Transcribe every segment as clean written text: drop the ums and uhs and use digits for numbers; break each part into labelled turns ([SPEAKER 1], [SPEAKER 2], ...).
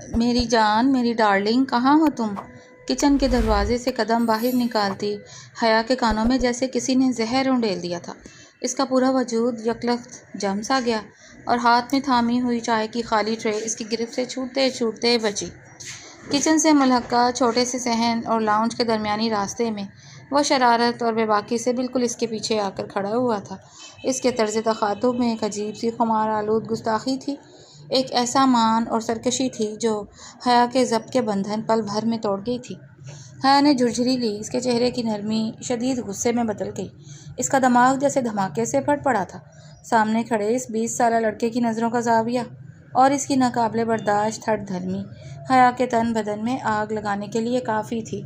[SPEAKER 1] میری جان، میری ڈارلنگ، کہاں ہو تم؟ کچن کے دروازے سے قدم باہر نکالتی حیا کے کانوں میں جیسے کسی نے زہر انڈیل دیا تھا۔ اس کا پورا وجود یکلخت جم سا گیا اور ہاتھ میں تھامی ہوئی چائے کی خالی ٹرے اس کی گرفت سے چھوٹتے چھوٹتے بچی۔ کچن سے ملحقہ چھوٹے سے صحن اور لاؤنج کے درمیانی راستے میں وہ شرارت اور بے باکی سے بالکل اس کے پیچھے آ کر کھڑا ہوا تھا۔ اس کے طرز تخاطب میں ایک عجیب سی خمار آلود گستاخی تھی، ایک ایسا مان اور سرکشی تھی جو حیا کے ضبط کے بندھن پل بھر میں توڑ گئی تھی۔ حیا نے جھرجھری لی، اس کے چہرے کی نرمی شدید غصے میں بدل گئی، اس کا دماغ جیسے دھماکے سے پھٹ پڑا تھا۔ سامنے کھڑے اس 20 سالہ لڑکے کی نظروں کا زاویہ اور اس کی ناقابل برداشت ہٹ دھرمی حیا کے تن بدن میں آگ لگانے کے لیے کافی تھی۔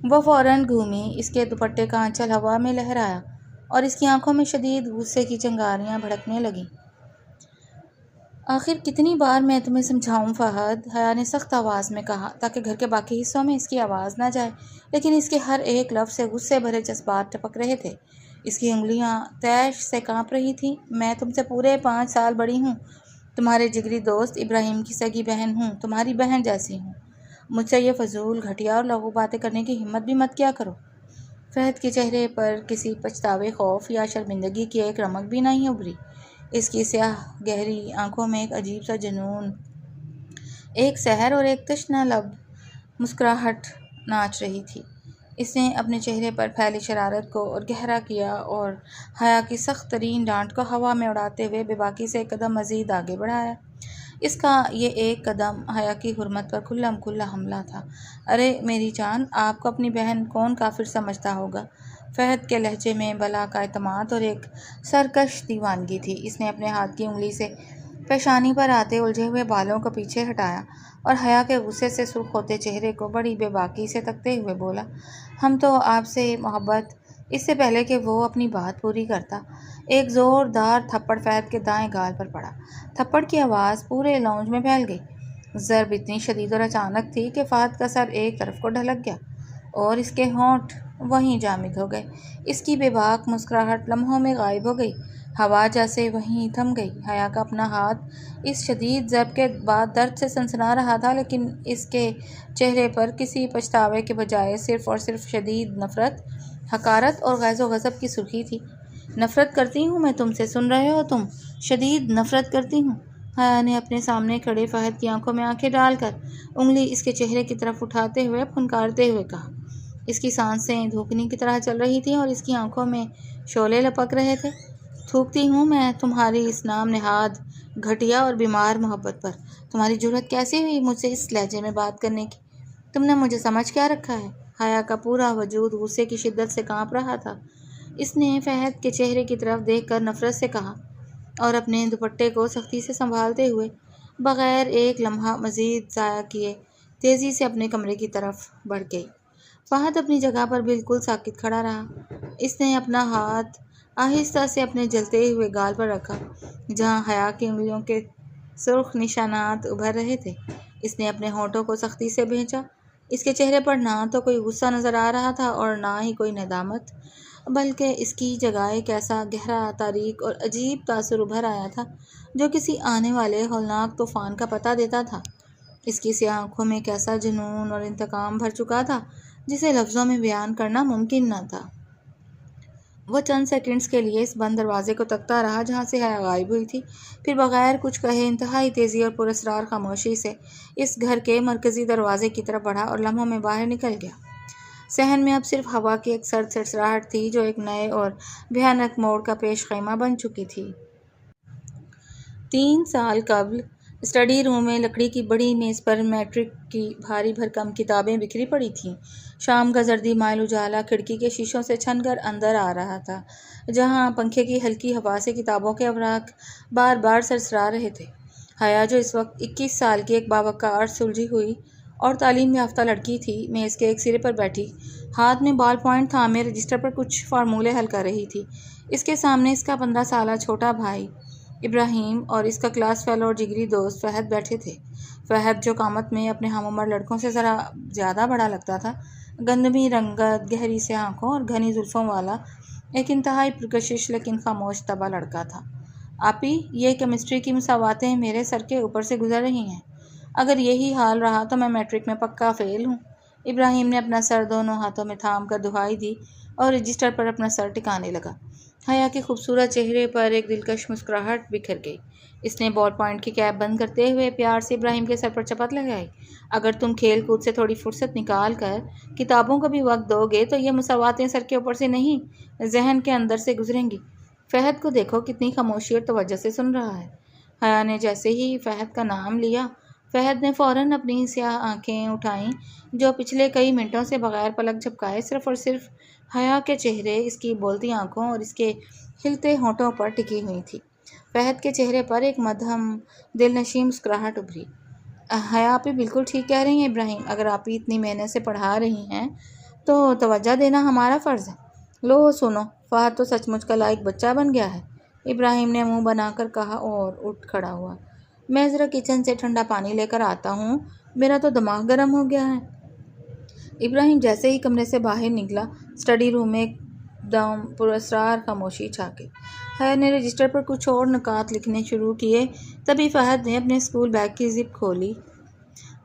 [SPEAKER 1] وہ فوراً گھومی، اس کے دوپٹے کا آنچل ہوا میں لہرایا اور اس کی آنکھوں میں شدید غصے کی چنگاریاں بھڑکنے لگیں۔ آخر کتنی بار میں تمہیں سمجھاؤں فہد، حیا نے سخت آواز میں کہا تاکہ گھر کے باقی حصوں میں اس کی آواز نہ جائے، لیکن اس کے ہر ایک لفظ سے غصے بھرے جذبات ٹپک رہے تھے۔ اس کی انگلیاں طیش سے کانپ رہی تھیں۔ میں تم سے پورے 5 سال بڑی ہوں، تمہارے جگری دوست ابراہیم کی سگی بہن ہوں، تمہاری بہن جیسی ہوں۔ مجھ سے یہ فضول، گھٹیا اور لغو باتیں کرنے کی ہمت بھی مت کیا کرو۔ فہد کے چہرے پر کسی پچھتاوے، خوف یا شرمندگی کی ایک رمق بھی نہیں ابھری۔ اس کی سیاہ گہری آنکھوں میں ایک عجیب سا جنون، ایک سحر اور ایک تشنہ لب مسکراہٹ ناچ رہی تھی۔ اس نے اپنے چہرے پر پھیلی شرارت کو اور گہرا کیا اور حیا کی سخت ترین ڈانٹ کو ہوا میں اڑاتے ہوئے بے باکی سے ایک قدم مزید آگے بڑھایا۔ اس کا یہ ایک قدم حیا کی حرمت پر کھلا کھلا حملہ تھا۔ ارے میری جان، آپ کو اپنی بہن کون کافر سمجھتا ہوگا؟ فہد کے لہجے میں بلا کا اعتماد اور ایک سرکش دیوانگی تھی۔ اس نے اپنے ہاتھ کی انگلی سے پیشانی پر آتے الجھے ہوئے بالوں کو پیچھے ہٹایا اور حیا کے غصے سے سرخ ہوتے چہرے کو بڑی بے باکی سے تکتے ہوئے بولا، ہم تو آپ سے محبت۔ اس سے پہلے کہ وہ اپنی بات پوری کرتا، ایک زوردار تھپڑ فہد کے دائیں گال پر پڑا۔ تھپڑ کی آواز پورے لاؤنج میں پھیل گئی۔ ضرب اتنی شدید اور اچانک تھی کہ فہد کا سر ایک طرف کو ڈھلک گیا اور اس کے ہونٹ وہیں جامد ہو گئے۔ اس کی بے باک مسکراہٹ لمحوں میں غائب ہو گئی، ہوا جیسے وہیں تھم گئی۔ حیا کا اپنا ہاتھ اس شدید ضرب کے بعد درد سے سنسنا رہا تھا، لیکن اس کے چہرے پر کسی پچھتاوے کے بجائے صرف اور صرف شدید نفرت، حقارت اور غیظ و غضب کی سرخی تھی۔ نفرت کرتی ہوں میں تم سے، سن رہے ہو تم؟ شدید نفرت کرتی ہوں۔ حیا نے اپنے سامنے کھڑے فہد کی آنکھوں میں آنکھیں ڈال کر انگلی اس کے چہرے کی طرف اٹھاتے ہوئے پھنکارتے ہوئے کہا۔ اس کی سانسیں دھوکنی کی طرح چل رہی تھیں اور اس کی آنکھوں میں شعلے لپک رہے تھے۔ تھوکتی ہوں میں تمہاری اس نام نہاد، گھٹیا اور بیمار محبت پر۔ تمہاری جرأت کیسے ہوئی مجھ سے اس لہجے میں بات کرنے کی؟ تم نے مجھے سمجھ کیا رکھا ہے؟ حیا کا پورا وجود غصے کی شدت سے کانپ رہا تھا۔ اس نے فہد کے چہرے کی طرف دیکھ کر نفرت سے کہا اور اپنے دوپٹے کو سختی سے سنبھالتے ہوئے بغیر ایک لمحہ مزید ضائع کیے تیزی سے اپنے کمرے کی طرف بڑھ گئی۔ فہد اپنی جگہ پر بالکل ساکت کھڑا رہا۔ اس نے اپنا ہاتھ آہستہ سے اپنے جلتے ہوئے گال پر رکھا جہاں حیا کی انگلیوں کے سرخ نشانات ابھر رہے تھے۔ اس نے اپنے ہونٹوں کو سختی سے بھینچا۔ اس کے چہرے پر نہ تو کوئی غصہ نظر آ رہا تھا اور نہ ہی کوئی ندامت، بلکہ اس کی جگہ ایک ایسا گہرا، تاریک اور عجیب تاثر ابھر آیا تھا جو کسی آنے والے ہولناک طوفان کا پتہ دیتا تھا۔ اس کی سیاہ آنکھوں میں ایک ایسا جنون اور انتقام بھر چکا تھا جسے لفظوں میں بیان کرنا ممکن نہ تھا۔ وہ چند سیکنڈز کے لیے اس بند دروازے کو تکتا رہا جہاں سے حیا غائب ہوئی تھی، پھر بغیر کچھ کہے انتہائی تیزی اور پراسرار خاموشی سے اس گھر کے مرکزی دروازے کی طرف بڑھا اور لمحوں میں باہر نکل گیا۔ صحن میں اب صرف ہوا کی ایک سرد سرسراہٹ تھی جو ایک نئے اور بھیانک موڑ کا پیش خیمہ بن چکی تھی۔ 3 سال قبل اسٹڈی روم میں لکڑی کی بڑی میز پر میٹرک کی بھاری بھرکم کتابیں بکھری پڑی تھیں۔ شام کا زردی مائل اجالا کھڑکی کے شیشوں سے چھن کر اندر آ رہا تھا، جہاں پنکھے کی ہلکی ہوا سے کتابوں کے اوراق بار بار سرسرا رہے تھے۔ حیا جو اس وقت 21 سال کی ایک باوقار سلجھی ہوئی اور تعلیم یافتہ لڑکی تھی، میز کے ایک سرے پر بیٹھی ہاتھ میں بال پوائنٹ تھامے رجسٹر پر کچھ فارمولے حل کر رہی تھی۔ اس کے سامنے اس کا 15 سالہ چھوٹا بھائی ابراہیم اور اس کا کلاس فیلو اور جگری دوست فہد بیٹھے تھے۔ فہد جو قامت میں اپنے ہم عمر لڑکوں سے ذرا زیادہ بڑا لگتا تھا، گندمی رنگت، گہری سی آنکھوں اور گھنی زلفوں والا ایک انتہائی پرکشش لیکن خاموش طبع لڑکا تھا۔ آپی، یہ کیمسٹری کی مساواتیں میرے سر کے اوپر سے گزر رہی ہیں۔ اگر یہی حال رہا تو میں میٹرک میں پکا فیل ہوں۔ ابراہیم نے اپنا سر دونوں ہاتھوں میں تھام کر دہائی دی اور رجسٹر پر اپنا سر ٹکانے لگا۔ حیا کے خوبصورت چہرے پر ایک دلکش مسکراہٹ بکھر گئی۔ اس نے بال پوائنٹ کی کیپ بند کرتے ہوئے پیار سے ابراہیم کے سر پر چپت لگائی۔ اگر تم کھیل کود سے تھوڑی فرصت نکال کر کتابوں کو بھی وقت دو گے تو یہ مساواتیں سر کے اوپر سے نہیں، ذہن کے اندر سے گزریں گی۔ فہد کو دیکھو کتنی خاموشی اور توجہ سے سن رہا ہے۔ حیا نے جیسے ہی فہد کا نام لیا، فہد نے فوراً اپنی سیاہ آنکھیں اٹھائیں جو پچھلے کئی منٹوں سے بغیر پلک جھپکائے صرف اور صرف حیا کے چہرے، اس کی بولتی آنکھوں اور اس کے کھلتے ہونٹوں پر ٹکی ہوئی تھی۔ فہد کے چہرے پر ایک مدھم دل نشیں مسکراہٹ ابھری۔ حیا آپ بالکل ٹھیک کہہ رہی ہیں ابراہیم، اگر آپ اتنی محنت سے پڑھا رہی ہیں تو توجہ دینا ہمارا فرض ہے۔ لو سنو، فہد تو سچ مچ کا لائق بچہ بن گیا ہے، ابراہیم نے منہ بنا کر کہا اور اٹھ کھڑا ہوا۔ میں ذرا کچن سے ٹھنڈا پانی لے کر آتا ہوں، میرا تو دماغ گرم ہو گیا ہے۔ ابراہیم جیسے ہی کمرے سے باہر نکلا، اسٹڈی روم میں ایک دم پراسرار خاموشی چھا گئی۔ حیا نے رجسٹر پر کچھ اور نکات لکھنے شروع کیے، تبھی فہد نے اپنے اسکول بیگ کی زپ کھولی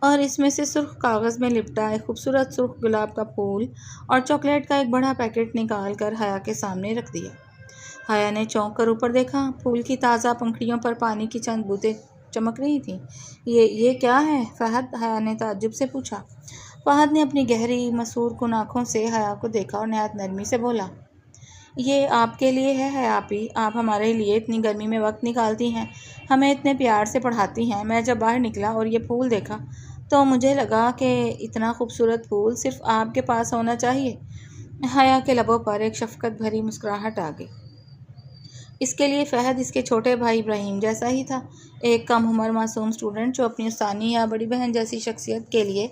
[SPEAKER 1] اور اس میں سے سرخ کاغذ میں لپٹا ایک خوبصورت سرخ گلاب کا پھول اور چاکلیٹ کا ایک بڑا پیکٹ نکال کر حیا کے سامنے رکھ دیا۔ حیا نے چونک کر اوپر دیکھا، پھول کی تازہ پنکھڑیوں پر پانی کی چند بوندیں چمک رہی تھیں۔ یہ کیا ہے فہد؟ حیا نے تعجب سے پوچھا۔ فہد نے اپنی گہری مسحور کن آنکھوں سے حیا کو دیکھا اور نہایت نرمی سے بولا، یہ آپ کے لیے ہے حیا آپی، آپ ہمارے لیے اتنی گرمی میں وقت نکالتی ہیں، ہمیں اتنے پیار سے پڑھاتی ہیں۔ میں جب باہر نکلا اور یہ پھول دیکھا تو مجھے لگا کہ اتنا خوبصورت پھول صرف آپ کے پاس ہونا چاہیے۔ حیا کے لبوں پر ایک شفقت بھری مسکراہٹ آ گئی۔ اس کے لیے فہد اس کے چھوٹے بھائی ابراہیم جیسا ہی تھا، ایک کم عمر معصوم اسٹوڈنٹ جو اپنی استانی یا بڑی بہن جیسی شخصیت کے لیے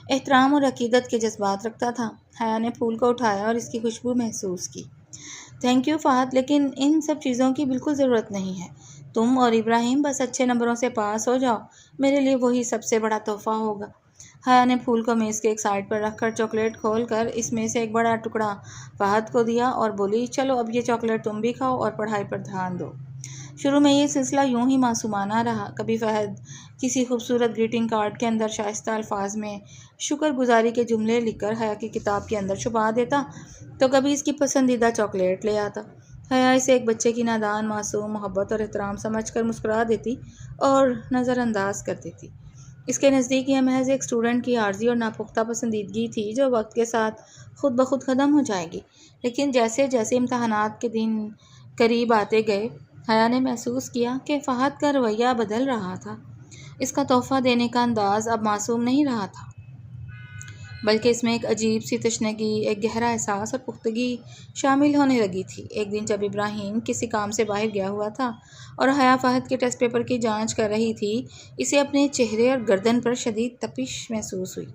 [SPEAKER 1] احترام اور عقیدت کے جذبات رکھتا تھا۔ حیا نے پھول کو اٹھایا اور اس کی خوشبو محسوس کی۔ تھینک یو فہد، لیکن ان سب چیزوں کی بالکل ضرورت نہیں ہے۔ تم اور ابراہیم بس اچھے نمبروں سے پاس ہو جاؤ، میرے لیے وہی سب سے بڑا تحفہ ہوگا۔ حیا نے پھول کو میز کے ایک سائڈ پر رکھ کر چاکلیٹ کھول کر اس میں سے ایک بڑا ٹکڑا فہد کو دیا اور بولی، چلو اب یہ چاکلیٹ تم بھی کھاؤ اور پڑھائی پر دھیان دو۔ شروع میں یہ سلسلہ یوں ہی معصومانہ رہا۔ کبھی فہد کسی خوبصورت گریٹنگ کارڈ کے اندر شائستہ الفاظ میں شکر گزاری کے جملے لکھ کر حیا کی کتاب کے اندر چھپا دیتا تو کبھی اس کی پسندیدہ چاکلیٹ لے آتا۔ حیا اسے ایک بچے کی نادان معصوم محبت اور احترام سمجھ کر مسکرا دیتی اور نظر انداز کر دیتی۔ اس کے نزدیک یہ محض ایک اسٹوڈنٹ کی عارضی اور ناپختہ پسندیدگی تھی جو وقت کے ساتھ خود بخود ختم ہو جائے گی۔ لیکن جیسے جیسے امتحانات کے دن قریب آتے گئے، حیا نے محسوس کیا کہ فہد کا رویہ بدل رہا تھا۔ اس کا تحفہ دینے کا انداز اب معصوم نہیں رہا تھا، بلکہ اس میں ایک عجیب سی تشنگی، ایک گہرا احساس اور پختگی شامل ہونے لگی تھی۔ ایک دن جب ابراہیم کسی کام سے باہر گیا ہوا تھا اور حیا فہد کے ٹیسٹ پیپر کی جانچ کر رہی تھی، اسے اپنے چہرے اور گردن پر شدید تپش محسوس ہوئی۔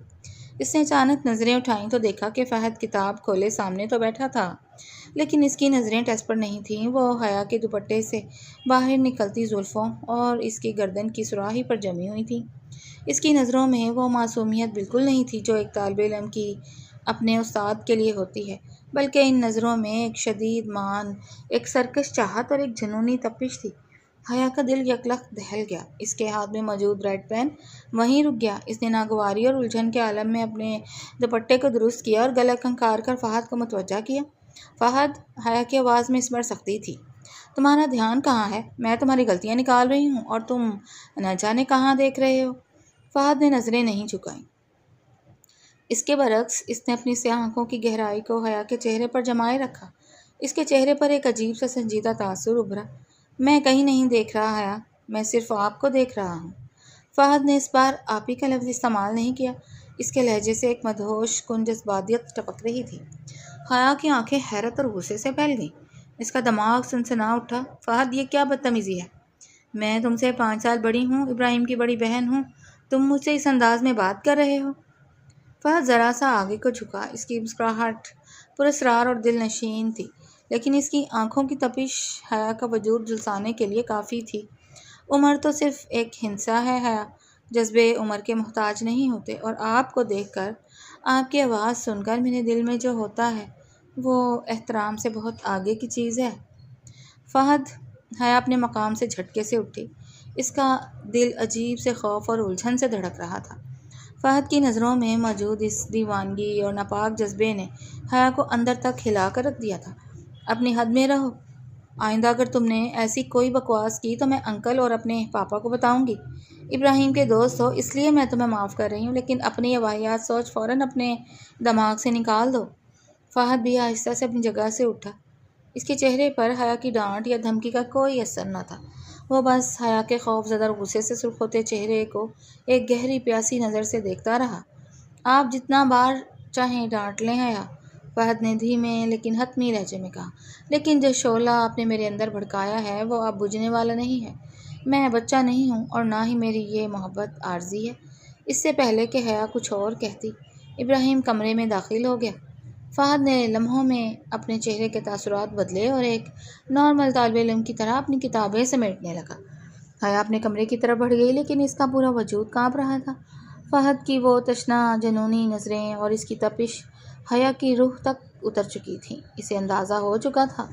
[SPEAKER 1] اس نے اچانک نظریں اٹھائیں تو دیکھا کہ فہد کتاب کھولے سامنے تو بیٹھا تھا، لیکن اس کی نظریں ٹیسٹ پر نہیں تھیں۔ وہ حیا کے دوپٹے سے باہر نکلتی زلفوں اور اس کی گردن کی سراہی پر جمی ہوئی تھیں۔ اس کی نظروں میں وہ معصومیت بالکل نہیں تھی جو ایک طالب علم کی اپنے استاد کے لیے ہوتی ہے، بلکہ ان نظروں میں ایک شدید مان، ایک سرکش چاہت اور ایک جنونی تپش تھی۔ حیا کا دل یکلخت دہل گیا۔ اس کے ہاتھ میں موجود ریڈ پین وہیں رک گیا۔ اس نے ناگواری اور الجھن کے عالم میں اپنے دوپٹے کو درست کیا اور گلا کھنکار کر فہد کو متوجہ کیا۔ فہد، حیا کی آواز میں اس بار سختی تھی، تمہارا دھیان کہاں ہے؟ میں تمہاری غلطیاں نکال رہی ہوں اور تم نہ جانے کہاں دیکھ رہے ہو۔ فہد نے نظریں نہیں جھکائیں۔ اس کے برعکس اس نے اپنی سیاہ آنکھوں کی گہرائی کو حیا کے چہرے پر جمائے رکھا۔ اس کے چہرے پر ایک عجیب سا سنجیدہ تاثر ابھرا۔ میں کہیں نہیں دیکھ رہا حیا، میں صرف آپ کو دیکھ رہا ہوں۔ فہد نے اس بار آپی کا لفظ استعمال نہیں کیا۔ اس کے لہجے سے ایک مدہوش کن جذباتیت ٹپک رہی تھی۔ حیا کی آنکھیں حیرت اور غصے سے پھیل گئیں۔ اس کا دماغ سنسنا اٹھا۔ فہد، یہ کیا بدتمیزی ہے؟ میں تم سے 5 سال بڑی ہوں، ابراہیم کی بڑی بہن ہوں، تم مجھ سے اس انداز میں بات کر رہے ہو؟ فہد ذرا سا آگے کو جھکا۔ اس کی مسکراہٹ پراسرار اور دل نشین تھی، لیکن اس کی آنکھوں کی تپش حیا کا وجود جھلسانے کے لیے کافی تھی۔ عمر تو صرف ایک ہندسہ ہے حیا، جذبے عمر کے محتاج نہیں ہوتے، اور آپ کو دیکھ کر، آپ کی آواز سن کر میرے دل میں جو ہوتا ہے وہ احترام سے بہت آگے کی چیز ہے۔ فہد، حیا اپنے مقام سے جھٹکے سے اٹھی۔ اس کا دل عجیب سے خوف اور الجھن سے دھڑک رہا تھا۔ فہد کی نظروں میں موجود اس دیوانگی اور ناپاک جذبے نے حیا کو اندر تک ہلا کر رکھ دیا تھا۔ اپنی حد میں رہو، آئندہ اگر تم نے ایسی کوئی بکواس کی تو میں انکل اور اپنے پاپا کو بتاؤں گی۔ ابراہیم کے دوست ہو اس لیے میں تمہیں معاف کر رہی ہوں، لیکن اپنی یہ واحد سوچ فوراً اپنے دماغ سے نکال دو۔ فہد بھی آہستہ سے اپنی جگہ سے اٹھا۔ اس کے چہرے پر حیا کی ڈانٹ یا دھمکی کا کوئی اثر نہ تھا۔ وہ بس حیا کے خوف زدہ اور غصے سے سرخ ہوتے چہرے کو ایک گہری پیاسی نظر سے دیکھتا رہا۔ آپ جتنا بار چاہیں ڈانٹ لیں حیا، فہد نے دھیمے لیکن حتمی لہجے میں کہا، لیکن جو شعلہ آپ نے میرے اندر بھڑکایا ہے وہ اب بجھنے والا نہیں ہے۔ میں بچہ نہیں ہوں اور نہ ہی میری یہ محبت عارضی ہے۔ اس سے پہلے کہ حیا کچھ اور کہتی، ابراہیم کمرے میں داخل ہو گیا۔ فہد نے لمحوں میں اپنے چہرے کے تاثرات بدلے اور ایک نارمل طالب علم کی طرح اپنی کتابیں سمیٹنے لگا۔ حیا اپنے کمرے کی طرف بڑھ گئی، لیکن اس کا پورا وجود کانپ رہا تھا۔ فہد کی وہ تشنہ جنونی نظریں اور اس کی تپش حیا کی روح تک اتر چکی تھیں۔ اسے اندازہ ہو چکا تھا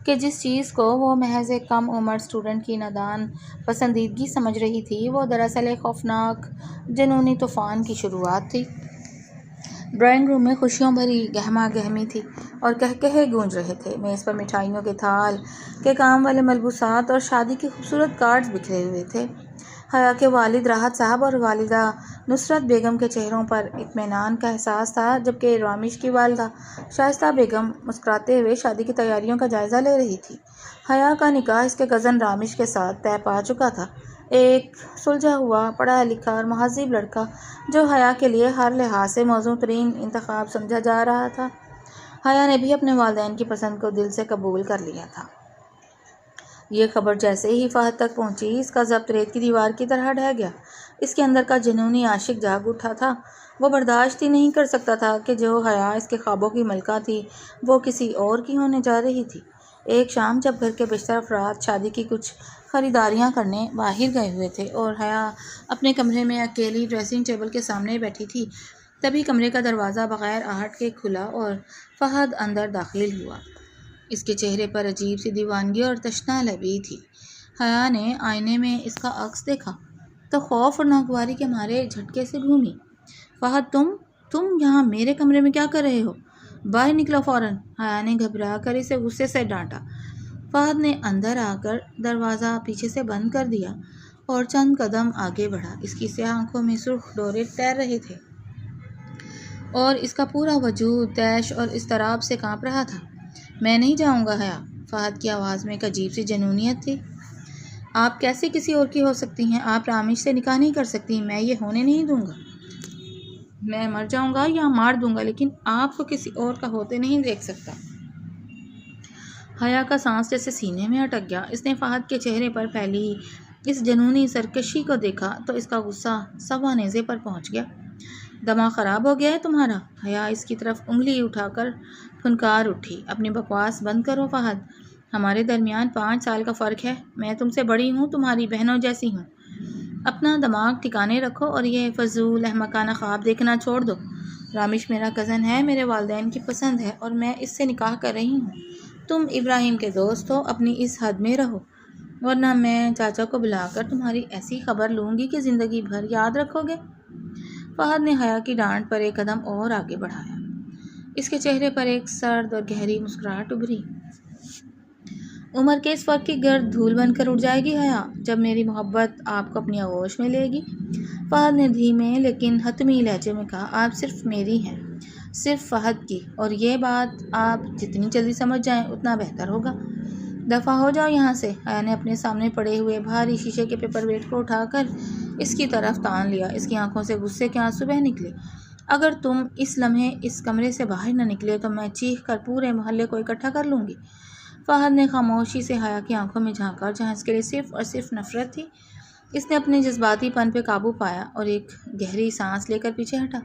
[SPEAKER 1] کہ جس چیز کو وہ محض ایک کم عمر اسٹوڈنٹ کی نادان پسندیدگی سمجھ رہی تھی، وہ دراصل ایک خوفناک جنونی طوفان کی شروعات تھی۔ ڈرائنگ روم میں خوشیوں بھری گہما گہمی تھی اور قہقہے گونج رہے تھے۔ میز پر مٹھائیوں کے تھال کے کام والے ملبوسات اور شادی کے خوبصورت کارڈز بکھرے ہوئے تھے۔ حیا کے والد راحت صاحب اور والدہ نصرت بیگم کے چہروں پر اطمینان کا احساس تھا، جبکہ رامش کی والدہ شائستہ بیگم مسکراتے ہوئے شادی کی تیاریوں کا جائزہ لے رہی تھی۔ حیا کا نکاح اس کے کزن رامش کے ساتھ طے پا چکا تھا، ایک سلجھا ہوا، پڑھا لکھا اور مہذب لڑکا جو حیا کے لیے ہر لحاظ سے موزوں ترین انتخاب سمجھا جا رہا تھا۔ حیا نے بھی اپنے والدین کی پسند کو دل سے قبول کر لیا تھا۔ یہ خبر جیسے ہی فہد تک پہنچی، اس کا ضبط ریت کی دیوار کی طرح ڈھہ گیا۔ اس کے اندر کا جنونی عاشق جاگ اٹھا تھا۔ وہ برداشت ہی نہیں کر سکتا تھا کہ جو حیا اس کے خوابوں کی ملکہ تھی، وہ کسی اور کی ہونے جا رہی تھی۔ ایک شام جب گھر کے بیشتر افراد شادی کی کچھ خریداریاں کرنے باہر گئے ہوئے تھے اور حیا اپنے کمرے میں اکیلی ڈریسنگ ٹیبل کے سامنے بیٹھی تھی، تبھی کمرے کا دروازہ بغیر آہٹ کے کھلا اور فہد اندر داخل ہوا۔ اس کے چہرے پر عجیب سی دیوانگی اور تشنہ لبی تھی۔ حیا نے آئینے میں اس کا عکس دیکھا تو خوف اور ناگواری کے مارے جھٹکے سے گھومی۔ فہد، تم یہاں میرے کمرے میں کیا کر رہے ہو؟ باہر نکلو فوراً! حیا نے گھبرا کر اسے غصے سے ڈانٹا۔ فہد نے اندر آ کر دروازہ پیچھے سے بند کر دیا اور چند قدم آگے بڑھا۔ اس کی سیاہ آنکھوں میں سرخ ڈورے تیر رہے تھے اور اس کا پورا وجود طیش اور اضطراب سے کانپ رہا تھا۔ میں نہیں جاؤں گا حیا، فہد کی آواز میں ایک عجیب سی جنونیت تھی۔ آپ کیسے کسی اور کی ہو سکتی ہیں؟ آپ رامش سے نکاح نہیں کر سکتی۔ میں یہ ہونے نہیں دوں گا۔ میں مر جاؤں گا یا مار دوں گا، لیکن آپ کو کسی اور کا ہوتے نہیں دیکھ سکتا۔ حیا کا سانس جیسے سینے میں اٹک گیا۔ اس نے فہد کے چہرے پر پھیلی اس جنونی سرکشی کو دیکھا تو اس کا غصہ سوا نیزے پر پہنچ گیا۔ دماغ خراب ہو گیا ہے تمہارا؟ حیا اس کی طرف انگلی اٹھا کر پھنکار اٹھی۔ اپنی بکواس بند کرو فہد، ہمارے درمیان 5 سال کا فرق ہے۔ میں تم سے بڑی ہوں، تمہاری بہنوں جیسی ہوں۔ اپنا دماغ ٹھکانے رکھو اور یہ فضول احمقانہ خواب دیکھنا چھوڑ دو۔ رامش میرا کزن ہے، میرے والدین کی پسند ہے اور میں اس سے نکاح کر رہی ہوں۔ تم ابراہیم کے دوست ہو، اپنی اس حد میں رہو، ورنہ میں چاچا کو بلا کر تمہاری ایسی خبر لوں گی کہ زندگی بھر یاد رکھو گے۔ فہد نے حیا کی ڈانٹ پر ایک قدم اور آگے بڑھایا۔ اس کے چہرے پر ایک سرد اور گہری مسکراہٹ ابھری۔ عمر کے اس فرق کی گرد دھول بن کر اڑ جائے گی حیا، جب میری محبت آپ کو اپنی آغوش میں لے گی۔ فہد نے دھیمے لیکن حتمی لہجے میں کہا، آپ صرف میری ہیں، صرف فہد کی، اور یہ بات آپ جتنی جلدی سمجھ جائیں اتنا بہتر ہوگا۔ دفع ہو جاؤ یہاں سے۔ حیا نے اپنے سامنے پڑے ہوئے بھاری شیشے کے پیپر ویٹ کو اٹھا کر اس کی طرف تان لیا۔ اس کی آنکھوں سے غصے کے آنسو بہہ نکلے۔ اگر تم اس لمحے اس کمرے سے باہر نہ نکلے تو میں چیخ کر پورے محلے کو اکٹھا کر لوں گی۔ فہد نے خاموشی سے حیا کی آنکھوں میں جھانکا، جہاں اس کے لیے صرف اور صرف نفرت تھی۔ اس نے اپنے جذباتی پن پہ قابو پایا اور ایک گہری سانس لے کر پیچھے ہٹا۔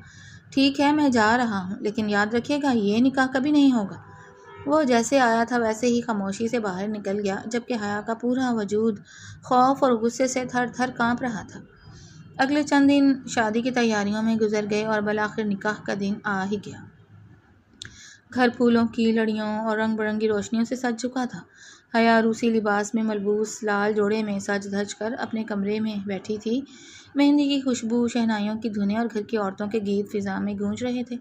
[SPEAKER 1] ٹھیک ہے، میں جا رہا ہوں، لیکن یاد رکھیے گا یہ نکاح کبھی نہیں ہوگا۔ وہ جیسے آیا تھا ویسے ہی خاموشی سے باہر نکل گیا، جبکہ حیا کا پورا وجود خوف اور غصے سے تھر تھر کانپ رہا تھا۔ اگلے چند دن شادی کی تیاریوں میں گزر گئے اور بالآخر نکاح کا دن آ ہی گیا۔ گھر پھولوں کی لڑیوں اور رنگ برنگی روشنیوں سے سج چکا تھا۔ حیا روسی لباس میں ملبوس لال جوڑے میں سج دھج کر اپنے کمرے میں بیٹھی تھی۔ مہندی کی خوشبو، شہنائیوں کی دھنیں اور گھر کی عورتوں کے گیت فضا میں گونج رہے تھے۔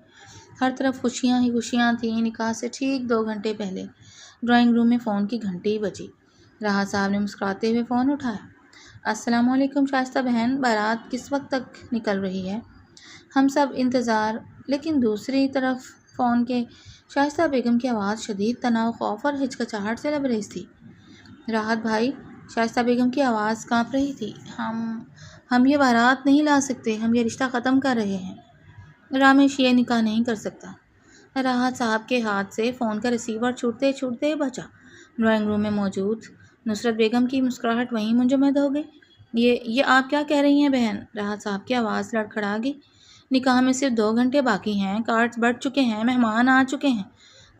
[SPEAKER 1] ہر طرف خوشیاں ہی خوشیاں تھیں۔ نکاح سے ٹھیک 2 گھنٹے پہلے ڈرائنگ روم میں فون کی گھنٹی بجی۔ راحت صاحب نے مسکراتے ہوئے فون اٹھایا۔ السلام علیکم شائستہ بہن، بارات کس وقت تک نکل رہی ہے؟ ہم سب انتظار۔ لیکن دوسری طرف فون کے شائستہ بیگم کی آواز شدید تناؤ، خوف اور ہچکچاہٹ سے لبریز تھی۔ راحت بھائی، شائستہ بیگم کی آواز کانپ رہی تھی، ہم یہ بارات نہیں لا سکتے، ہم یہ رشتہ ختم کر رہے ہیں۔ رامیش یہ نکاح نہیں کر سکتا۔ راحت صاحب کے ہاتھ سے فون کا ریسیور چھوٹتے چھوٹتے بچا۔ ڈرائنگ روم میں موجود نصرت بیگم کی مسکراہٹ وہیں منجمد ہو گئی۔ یہ آپ کیا کہہ رہی ہیں بہن؟ راحت صاحب کی آواز لڑکھڑا گئی۔ نکاح میں صرف 2 گھنٹے باقی ہیں، کارڈز بڑھ چکے ہیں، مہمان آ چکے ہیں،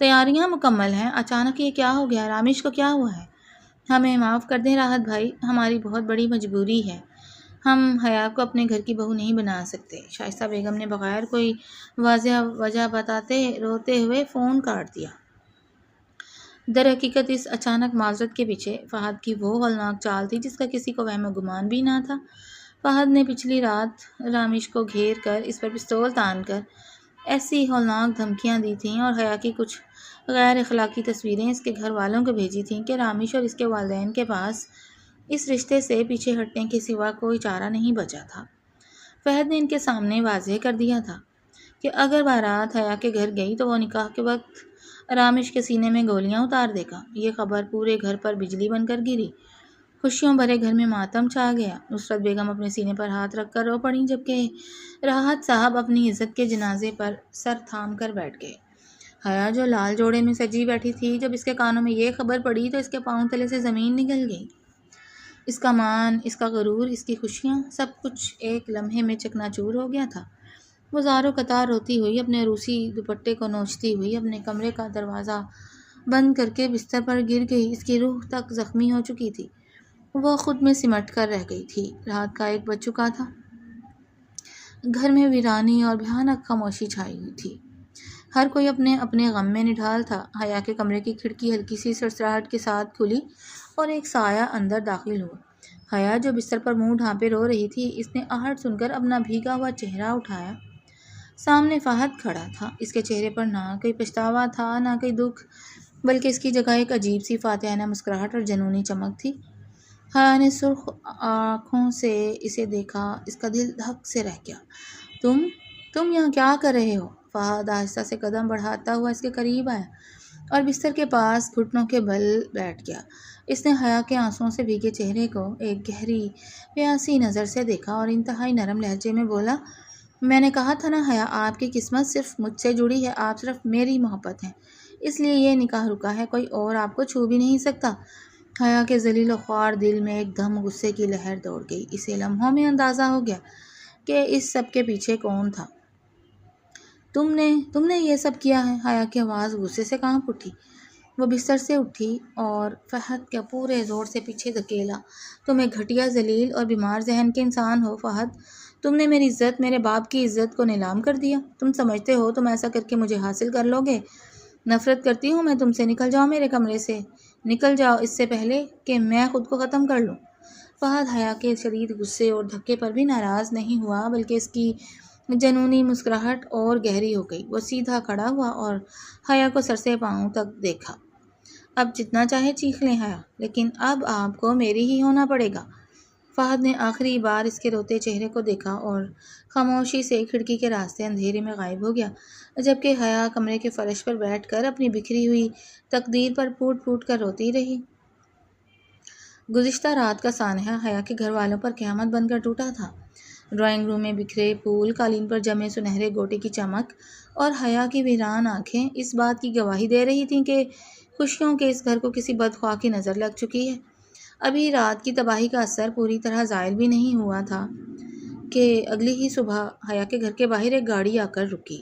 [SPEAKER 1] تیاریاں مکمل ہیں۔ اچانک یہ کیا ہو گیا؟ رامیش کو کیا ہوا ہے؟ ہمیں معاف کر دیں راحت بھائی، ہماری بہت بڑی مجبوری ہے، ہم حیا کو اپنے گھر کی بہو نہیں بنا سکتے۔ شائستہ بیگم نے بغیر کوئی واضح وجہ بتاتے روتے ہوئے فون کاٹ دیا۔ در حقیقت اس اچانک معذرت کے پیچھے فہد کی وہ ہولناک چال تھی جس کا کسی کو وہم و گمان بھی نہ تھا۔ فہد نے پچھلی رات رامیش کو گھیر کر اس پر پستول تان کر ایسی ہولناک دھمکیاں دی تھیں اور حیا کی کچھ غیر اخلاقی تصویریں اس کے گھر والوں کو بھیجی تھیں کہ رامیش اور اس کے والدین کے پاس اس رشتے سے پیچھے ہٹنے کے سوا کوئی چارہ نہیں بچا تھا۔ فہد نے ان کے سامنے واضح کر دیا تھا کہ اگر بارات حیا کے گھر گئی تو وہ نکاح کے وقت رامیش کے سینے میں گولیاں اتار دے گا۔ یہ خبر پورے گھر پر بجلی بن کر گری۔ خوشیوں بھرے گھر میں ماتم چھا گیا۔ نصرت بیگم اپنے سینے پر ہاتھ رکھ کر رو پڑیں، جبکہ راحت صاحب اپنی عزت کے جنازے پر سر تھام کر بیٹھ گئے۔ حیا جو لال جوڑے میں سجی بیٹھی تھی، جب اس کے کانوں میں یہ خبر پڑی تو اس کے پاؤں تلے سے زمین نکل گئی۔ اس کا مان، اس کا غرور، اس کی خوشیاں، سب کچھ ایک لمحے میں چکنا چور ہو گیا تھا۔ وہ زاروں قطار روتی ہوئی، اپنے روسی دوپٹے کو نوچتی ہوئی اپنے کمرے کا دروازہ بند کر کے بستر پر گر گئی۔ اس کی روح تک زخمی ہو چکی تھی، وہ خود میں سمٹ کر رہ گئی تھی۔ رات کا 1 بج چکا تھا۔ گھر میں ویرانی اور بھیانک خاموشی چھائی ہوئی تھی۔ ہر کوئی اپنے اپنے غم میں نڈھال تھا۔ حیا کے کمرے کی کھڑکی ہلکی سی سرسراہٹ کے ساتھ کھلی اور ایک سایہ اندر داخل ہوا۔ حیا جو بستر پر منہ ڈھانپے رو رہی تھی، اس نے آہٹ سن کر اپنا بھیگا ہوا چہرہ اٹھایا۔ سامنے فہد کھڑا تھا۔ اس کے چہرے پر نہ کوئی پچھتاوا تھا، نہ کوئی دکھ، بلکہ اس کی جگہ ایک عجیب سی فاتحانہ مسکراہٹ اور جنونی چمک تھی۔ حیا نے سرخ آنکھوں سے اسے دیکھا، اس کا دل دھک سے رہ گیا۔ تم یہاں کیا کر رہے ہو؟ فہد آہستہ سے قدم بڑھاتا ہوا اس کے قریب آیا اور بستر کے پاس گھٹنوں کے بل بیٹھ گیا۔ اس نے حیا کے آنسوؤں سے بھیگے چہرے کو ایک گہری پیاسی نظر سے دیکھا اور انتہائی نرم لہجے میں بولا، میں نے کہا تھا نا حیا، آپ کی قسمت صرف مجھ سے جڑی ہے، آپ صرف میری محبت ہیں، اس لیے یہ نکاح رکا ہے، کوئی اور آپ کو چھو بھی نہیں سکتا۔ حیا کے ذلیل و خوار دل میں ایک دم غصے کی لہر دوڑ گئی۔ اسے لمحوں میں اندازہ ہو گیا کہ اس سب کے پیچھے کون تھا۔ تم نے یہ سب کیا ہے؟ حیا کی آواز غصے سے کانپ اٹھی۔ وہ بستر سے اٹھی اور فہد کے پورے زور سے پیچھے دھکیلا۔ تم ایک گھٹیا، ذلیل اور بیمار ذہن کے انسان ہو فہد۔ تم نے میری عزت، میرے باپ کی عزت کو نیلام کر دیا۔ تم سمجھتے ہو تم ایسا کر کے مجھے حاصل کر لو گے؟ نفرت کرتی ہوں میں تم سے، نکل جاؤ میرے کمرے سے، نکل جاؤ اس سے پہلے کہ میں خود کو ختم کر لوں۔ فہد حیا کے شدید غصے اور دھکے پر بھی ناراض نہیں ہوا، بلکہ اس کی جنونی مسکراہٹ اور گہری ہو گئی۔ وہ سیدھا کھڑا ہوا اور حیا کو سر سے پاؤں تک دیکھا۔ اب جتنا چاہے چیخ لیں حیا، لیکن اب آپ کو میری ہی ہونا پڑے گا۔ فہد نے آخری بار اس کے روتے چہرے کو دیکھا اور خاموشی سے کھڑکی کے راستے اندھیرے میں غائب ہو گیا، جبکہ حیا کمرے کے فرش پر بیٹھ کر اپنی بکھری ہوئی تقدیر پر پھوٹ پھوٹ کر روتی رہی۔ گزشتہ رات کا سانحہ حیا کے گھر والوں پر قیامت بن کر ٹوٹا تھا۔ ڈرائنگ روم میں بکھرے پھول، قالین پر جمے سنہرے گوٹے کی چمک اور حیا کی ویران آنکھیں اس بات کی گواہی دے رہی تھیں کہ خوشیوں کے اس گھر کو کسی بدخواہ کی نظر لگ چکی ہے۔ ابھی رات کی تباہی کا اثر پوری طرح زائل بھی نہیں ہوا تھا کہ اگلی ہی صبح حیا کے گھر کے باہر ایک گاڑی آ کر رکی۔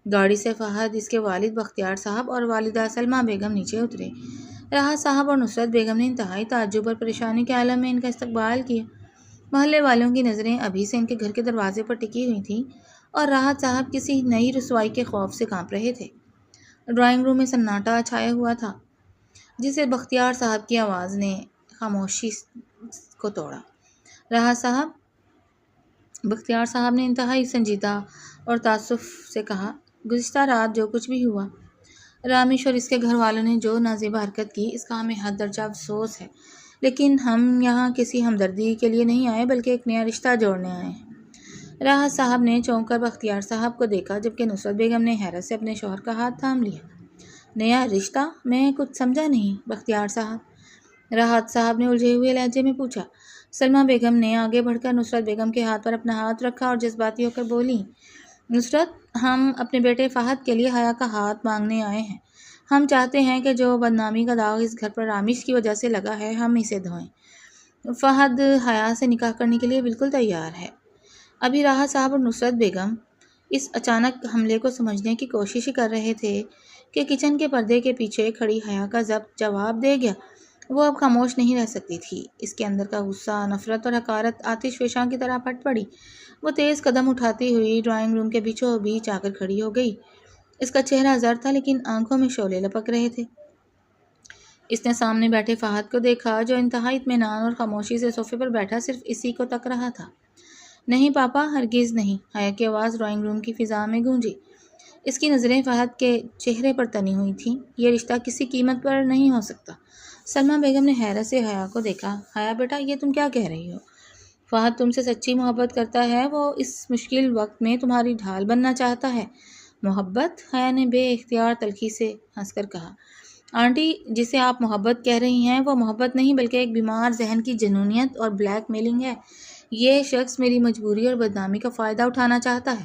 [SPEAKER 1] گاڑی سے فہد، اس کے والد بختیار صاحب اور والدہ سلمیٰ بیگم نیچے اترے۔ راحت صاحب اور نصرت بیگم نے انتہائی تعجب اور پریشانی کے عالم میں ان کا استقبال کیا۔ محلے والوں کی نظریں ابھی سے ان کے گھر کے دروازے پر ٹکی ہوئی تھیں اور راحت صاحب کسی نئی رسوائی کے خوف سے کانپ رہے تھے۔ ڈرائنگ روم میں سناٹا چھایا ہوا تھا۔ جسے بختیار صاحب کی آواز نے خاموشی کو توڑا۔ راحت صاحب، بختیار صاحب نے انتہائی سنجیدہ اور تعصب سے کہا، گزشتہ رات جو کچھ بھی ہوا، رامیش اور اس کے گھر والوں نے جو نازیبا حرکت کی، اس کا ہمیں حد درجہ افسوس ہے، لیکن ہم یہاں کسی ہمدردی کے لیے نہیں آئے بلکہ ایک نیا رشتہ جوڑنے آئے ہیں۔ راحت صاحب نے چونک کر بختیار صاحب کو دیکھا، جبکہ نصرت بیگم نے حیرت سے اپنے شوہر کا ہاتھ تھام لیا۔ نیا رشتہ؟ میں کچھ سمجھا نہیں بختیار صاحب، راحت صاحب نے الجھے ہوئے لہجے میں پوچھا۔ سلمیٰ بیگم نے آگے بڑھ کر نصرت بیگم کے ہاتھ پر اپنا ہاتھ رکھا اور جذباتی ہو کر بولی، نصرت، ہم اپنے بیٹے فہد کے لیے حیا کا ہاتھ مانگنے آئے ہیں۔ ہم چاہتے ہیں کہ جو بدنامی کا داغ اس گھر پر رامیش کی وجہ سے لگا ہے، ہم اسے دھوئیں۔ فہد حیا سے نکاح کرنے کے لیے بالکل تیار ہے۔ ابھی راحت صاحب اور نصرت بیگم اس اچانک حملے کو سمجھنے کی کوشش ہی کر رہے تھے کہ کچن کے پردے کے پیچھے کھڑی حیا کا ضبط جواب دے گیا۔ وہ اب خاموش نہیں رہ سکتی تھی۔ اس کے اندر کا غصہ، نفرت اور حقارت آتش فشاں کی طرح پھٹ پڑی۔ وہ تیز قدم اٹھاتی ہوئی ڈرائنگ روم کے بیچوں بیچ آ کر کھڑی ہو گئی۔ اس کا چہرہ زرد تھا لیکن آنکھوں میں شعلے لپک رہے تھے۔ اس نے سامنے بیٹھے فہد کو دیکھا جو انتہائی اطمینان اور خاموشی سے صوفے پر بیٹھا صرف اسی کو تک رہا تھا۔ نہیں پاپا، ہرگز نہیں، حیا کی آواز ڈرائنگ روم کی فضا میں گونجی۔ اس کی نظریں فہد کے چہرے پر تنی ہوئی تھیں۔ یہ رشتہ کسی قیمت پر نہیں ہو سکتا۔ سلمیٰ بیگم نے حیرت سے حیا کو دیکھا۔ حیا بیٹا، یہ تم کیا کہہ رہی ہو؟ فہد تم سے سچی محبت کرتا ہے، وہ اس مشکل وقت میں تمہاری ڈھال بننا چاہتا ہے۔ محبت؟ حیا نے بے اختیار تلخی سے ہنس کر کہا۔ آنٹی، جسے آپ محبت کہہ رہی ہیں وہ محبت نہیں بلکہ ایک بیمار ذہن کی جنونیت اور بلیک میلنگ ہے۔ یہ شخص میری مجبوری اور بدنامی کا فائدہ اٹھانا چاہتا ہے۔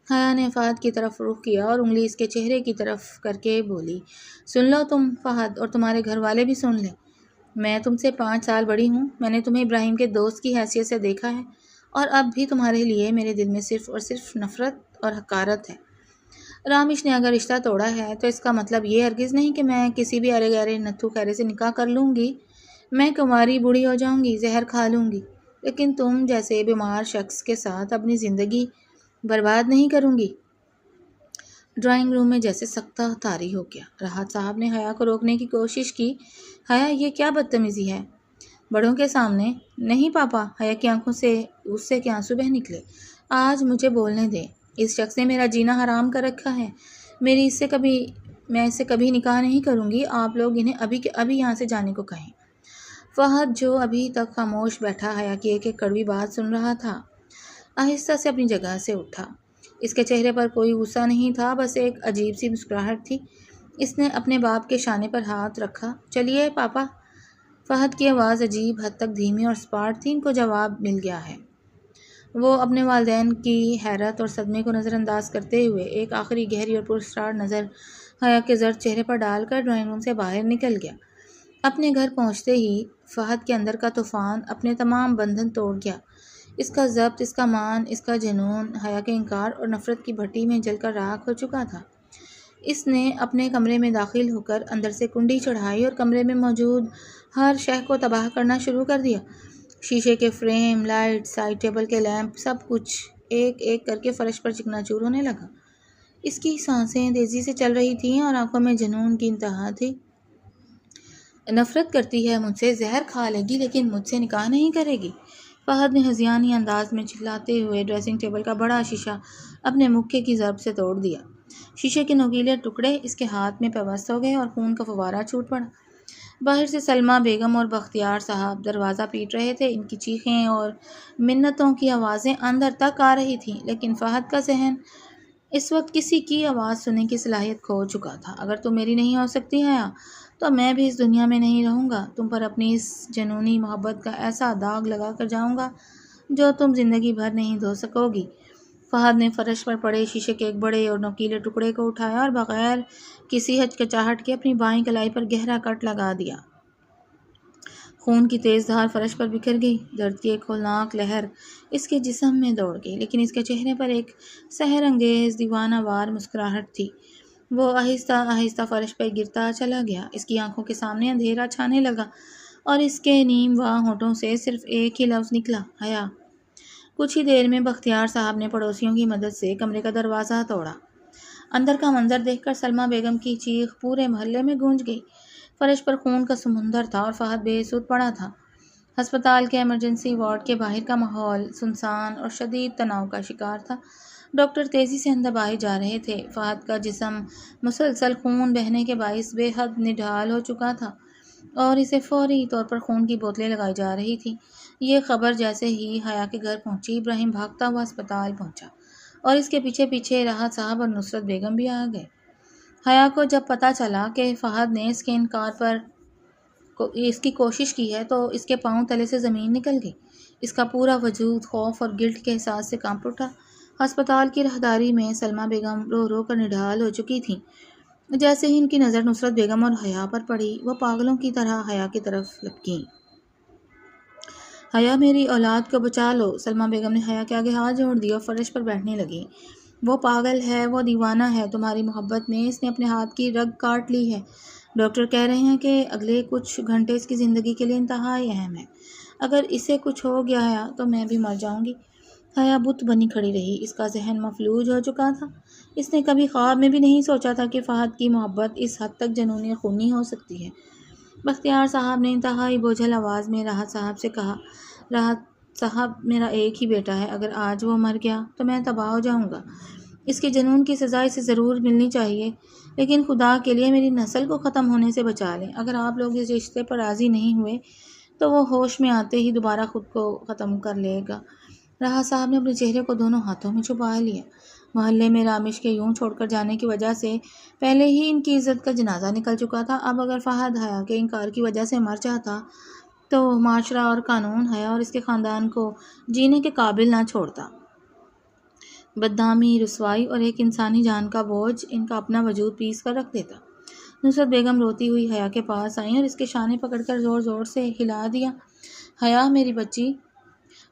[SPEAKER 1] حیا نے فہد کی طرف رخ کیا اور انگلی اس کے چہرے کی طرف کر کے بولی، سن لو تم فہد، اور تمہارے گھر والے بھی سن لیں۔ میں تم سے 5 سال بڑی ہوں۔ میں نے تمہیں ابراہیم کے دوست کی حیثیت سے دیکھا ہے اور اب بھی تمہارے لیے میرے دل میں صرف اور صرف نفرت اور حقارت ہے۔ رامیش نے اگر رشتہ توڑا ہے تو اس کا مطلب یہ ہرگز نہیں کہ میں کسی بھی ارے گہرے نتھو خیرے سے نکاح کر لوں گی۔ میں کنواری بوڑھی ہو جاؤں گی، زہر کھا لوں گی، لیکن تم جیسے بیمار شخص کے ساتھ اپنی زندگی برباد نہیں کروں گی۔ ڈرائنگ روم میں جیسے سکتہ طاری ہو گیا۔ راحت صاحب نے حیا کو روکنے کی کوشش کی۔ حیا، یہ کیا بدتمیزی ہے؟ بڑوں کے سامنے؟ نہیں پاپا، حیا کی آنکھوں سے غصے کے آنسو بہہ نکلے۔ آج مجھے بولنے دیں۔ اس شخص نے میرا جینا حرام کر رکھا ہے۔ میں اس سے کبھی نکاح نہیں کروں گی۔ آپ لوگ انہیں ابھی کے ابھی یہاں سے جانے کو کہیں۔ فہد جو ابھی تک خاموش بیٹھا حیا کی ایک ایک کڑوی بات سن رہا تھا، آہستہ سے اپنی جگہ سے اٹھا۔ اس کے چہرے پر کوئی غصہ نہیں تھا، بس ایک عجیب سی مسکراہٹ تھی۔ اس نے اپنے باپ کے شانے پر ہاتھ رکھا۔ چلیے پاپا۔ فہد کی آواز عجیب حد تک دھیمی اور سپاٹ تھی۔ ان کو جواب مل گیا ہے۔ وہ اپنے والدین کی حیرت اور صدمے کو نظر انداز کرتے ہوئے ایک آخری گہری اور پراسرار نظر حیا کے زرد چہرے پر ڈال کر ڈرائنگ روم سے باہر نکل گیا۔ اپنے گھر پہنچتے ہی فہد کے اندر کا طوفان اپنے تمام بندھن توڑ گیا۔ اس کا ضبط، اس کا مان، اس کا جنون حیا کے انکار اور نفرت کی بھٹی میں جل کر راکھ ہو چکا تھا۔ اس نے اپنے کمرے میں داخل ہو کر اندر سے کنڈی چڑھائی اور کمرے میں موجود ہر شے کو تباہ کرنا شروع کر دیا۔ شیشے کے فریم، لائٹ، سائڈ ٹیبل کے لیمپ، سب کچھ ایک ایک کر کے فرش پر چکنا چور ہونے لگا۔ اس کی سانسیں تیزی سے چل رہی تھیں اور آنکھوں میں جنون کی انتہا تھی۔ نفرت کرتی ہے مجھ سے، زہر کھا لے گی لیکن مجھ سے نکاح نہیں کرے گی۔ فہد نے ہذیانی انداز میں چلاتے ہوئے ڈریسنگ ٹیبل کا بڑا شیشہ اپنے مکے کی ضرب سے توڑ دیا۔ شیشے کے نوکیلے ٹکڑے اس کے ہاتھ میں پیوست ہو گئے اور خون کا فوارہ چھوٹ پڑا۔ باہر سے سلمیٰ بیگم اور بختیار صاحب دروازہ پیٹ رہے تھے۔ ان کی چیخیں اور منتوں کی آوازیں اندر تک آ رہی تھیں، لیکن فہد کا ذہن اس وقت کسی کی آواز سننے کی صلاحیت کھو چکا تھا۔ اگر تم میری نہیں ہو سکتی حیا، تو میں بھی اس دنیا میں نہیں رہوں گا۔ تم پر اپنی اس جنونی محبت کا ایسا داغ لگا کر جاؤں گا جو تم زندگی بھر نہیں دھو سکو گی۔ فہد نے فرش پر پڑے شیشے کے ایک بڑے اور نوکیلے ٹکڑے کو اٹھایا اور بغیر کسی ہچکچاہٹ کے اپنی بائیں کلائی پر گہرا کٹ لگا دیا۔ خون کی تیز دھار فرش پر بکھر گئی۔ درد کی ایک ہولناک لہر اس کے جسم میں دوڑ گئی، لیکن اس کے چہرے پر ایک سحر انگیز دیوانہ وار مسکراہٹ تھی۔ وہ آہستہ آہستہ فرش پہ گرتا چلا گیا۔ اس کی آنکھوں کے سامنے اندھیرا چھانے لگا اور اس کے نیم واہ ہونٹوں سے صرف ایک ہی لفظ نکلا، حیا۔ کچھ ہی دیر میں بختیار صاحب نے پڑوسیوں کی مدد سے کمرے کا دروازہ توڑا۔ اندر کا منظر دیکھ کر سلمیٰ بیگم کی چیخ پورے محلے میں گونج گئی۔ فرش پر خون کا سمندر تھا اور فہد بے سود پڑا تھا۔ ہسپتال کے ایمرجنسی وارڈ کے باہر کا ماحول سنسان اور شدید تناؤ کا شکار تھا۔ ڈاکٹر تیزی سے اندر بائے جا رہے تھے۔ فہد کا جسم مسلسل خون بہنے کے باعث بے حد نڈھال ہو چکا تھا اور اسے فوری طور پر خون کی بوتلیں لگائی جا رہی تھیں۔ یہ خبر جیسے ہی حیا کے گھر پہنچی، ابراہیم بھاگتا ہوا ہسپتال پہنچا اور اس کے پیچھے پیچھے راحت صاحب اور نصرت بیگم بھی آ گئے۔ حیا کو جب پتہ چلا کہ فہد نے اس کے انکار پر اس کی کوشش کی ہے تو اس کے پاؤں تلے سے زمین نکل گئی۔ اس کا پورا وجود خوف اور گلٹ کے احساس سے کانپ اٹھا۔ ہسپتال کی راہداری میں سلمیٰ بیگم رو رو کر نڈھال ہو چکی تھیں۔ جیسے ہی ان کی نظر نصرت بیگم اور حیا پر پڑی، وہ پاگلوں کی طرح حیا کی طرف لپکیں۔ حیا میری اولاد کو بچا لو۔ سلمیٰ بیگم نے حیا کے آگے ہاتھ جوڑ دیے اور فرش پر بیٹھنے لگیں۔ وہ پاگل ہے، وہ دیوانہ ہے، تمہاری محبت میں اس نے اپنے ہاتھ کی رگ کاٹ لی ہے۔ ڈاکٹر کہہ رہے ہیں کہ اگلے کچھ گھنٹے اس کی زندگی کے لیے انتہائی اہم ہے۔ اگر اسے کچھ ہو گیا تو میں بھی مر جاؤں گی۔ حیا بت بنی کھڑی رہی۔ اس کا ذہن مفلوج ہو چکا تھا۔ اس نے کبھی خواب میں بھی نہیں سوچا تھا کہ فہد کی محبت اس حد تک جنونی اور خونی ہو سکتی ہے۔ بختیار صاحب نے انتہائی بوجھل آواز میں راحت صاحب سے کہا، راحت صاحب، میرا ایک ہی بیٹا ہے، اگر آج وہ مر گیا تو میں تباہ ہو جاؤں گا۔ اس کے جنون کی سزا اسے ضرور ملنی چاہیے، لیکن خدا کے لیے میری نسل کو ختم ہونے سے بچا لیں۔ اگر آپ لوگ اس رشتے پر راضی نہیں ہوئے تو وہ ہوش میں آتے ہی دوبارہ خود کو ختم کر لے گا۔ راحت صاحب نے اپنے چہرے کو دونوں ہاتھوں میں چھپا لیا۔ محلے میں رامش کے یوں چھوڑ کر جانے کی وجہ سے پہلے ہی ان کی عزت کا جنازہ نکل چکا تھا۔ اب اگر فہد حیا کے انکار کی وجہ سے مر جاتا تو معاشرہ اور قانون حیا اور اس کے خاندان کو جینے کے قابل نہ چھوڑتا۔ بدنامی، رسوائی اور ایک انسانی جان کا بوجھ ان کا اپنا وجود پیس کر رکھ دیتا۔ نصرت بیگم روتی ہوئی حیا کے پاس آئیں اور اس کے شانے پکڑ کر زور زور سے ہلا دیا۔ حیا میری بچی،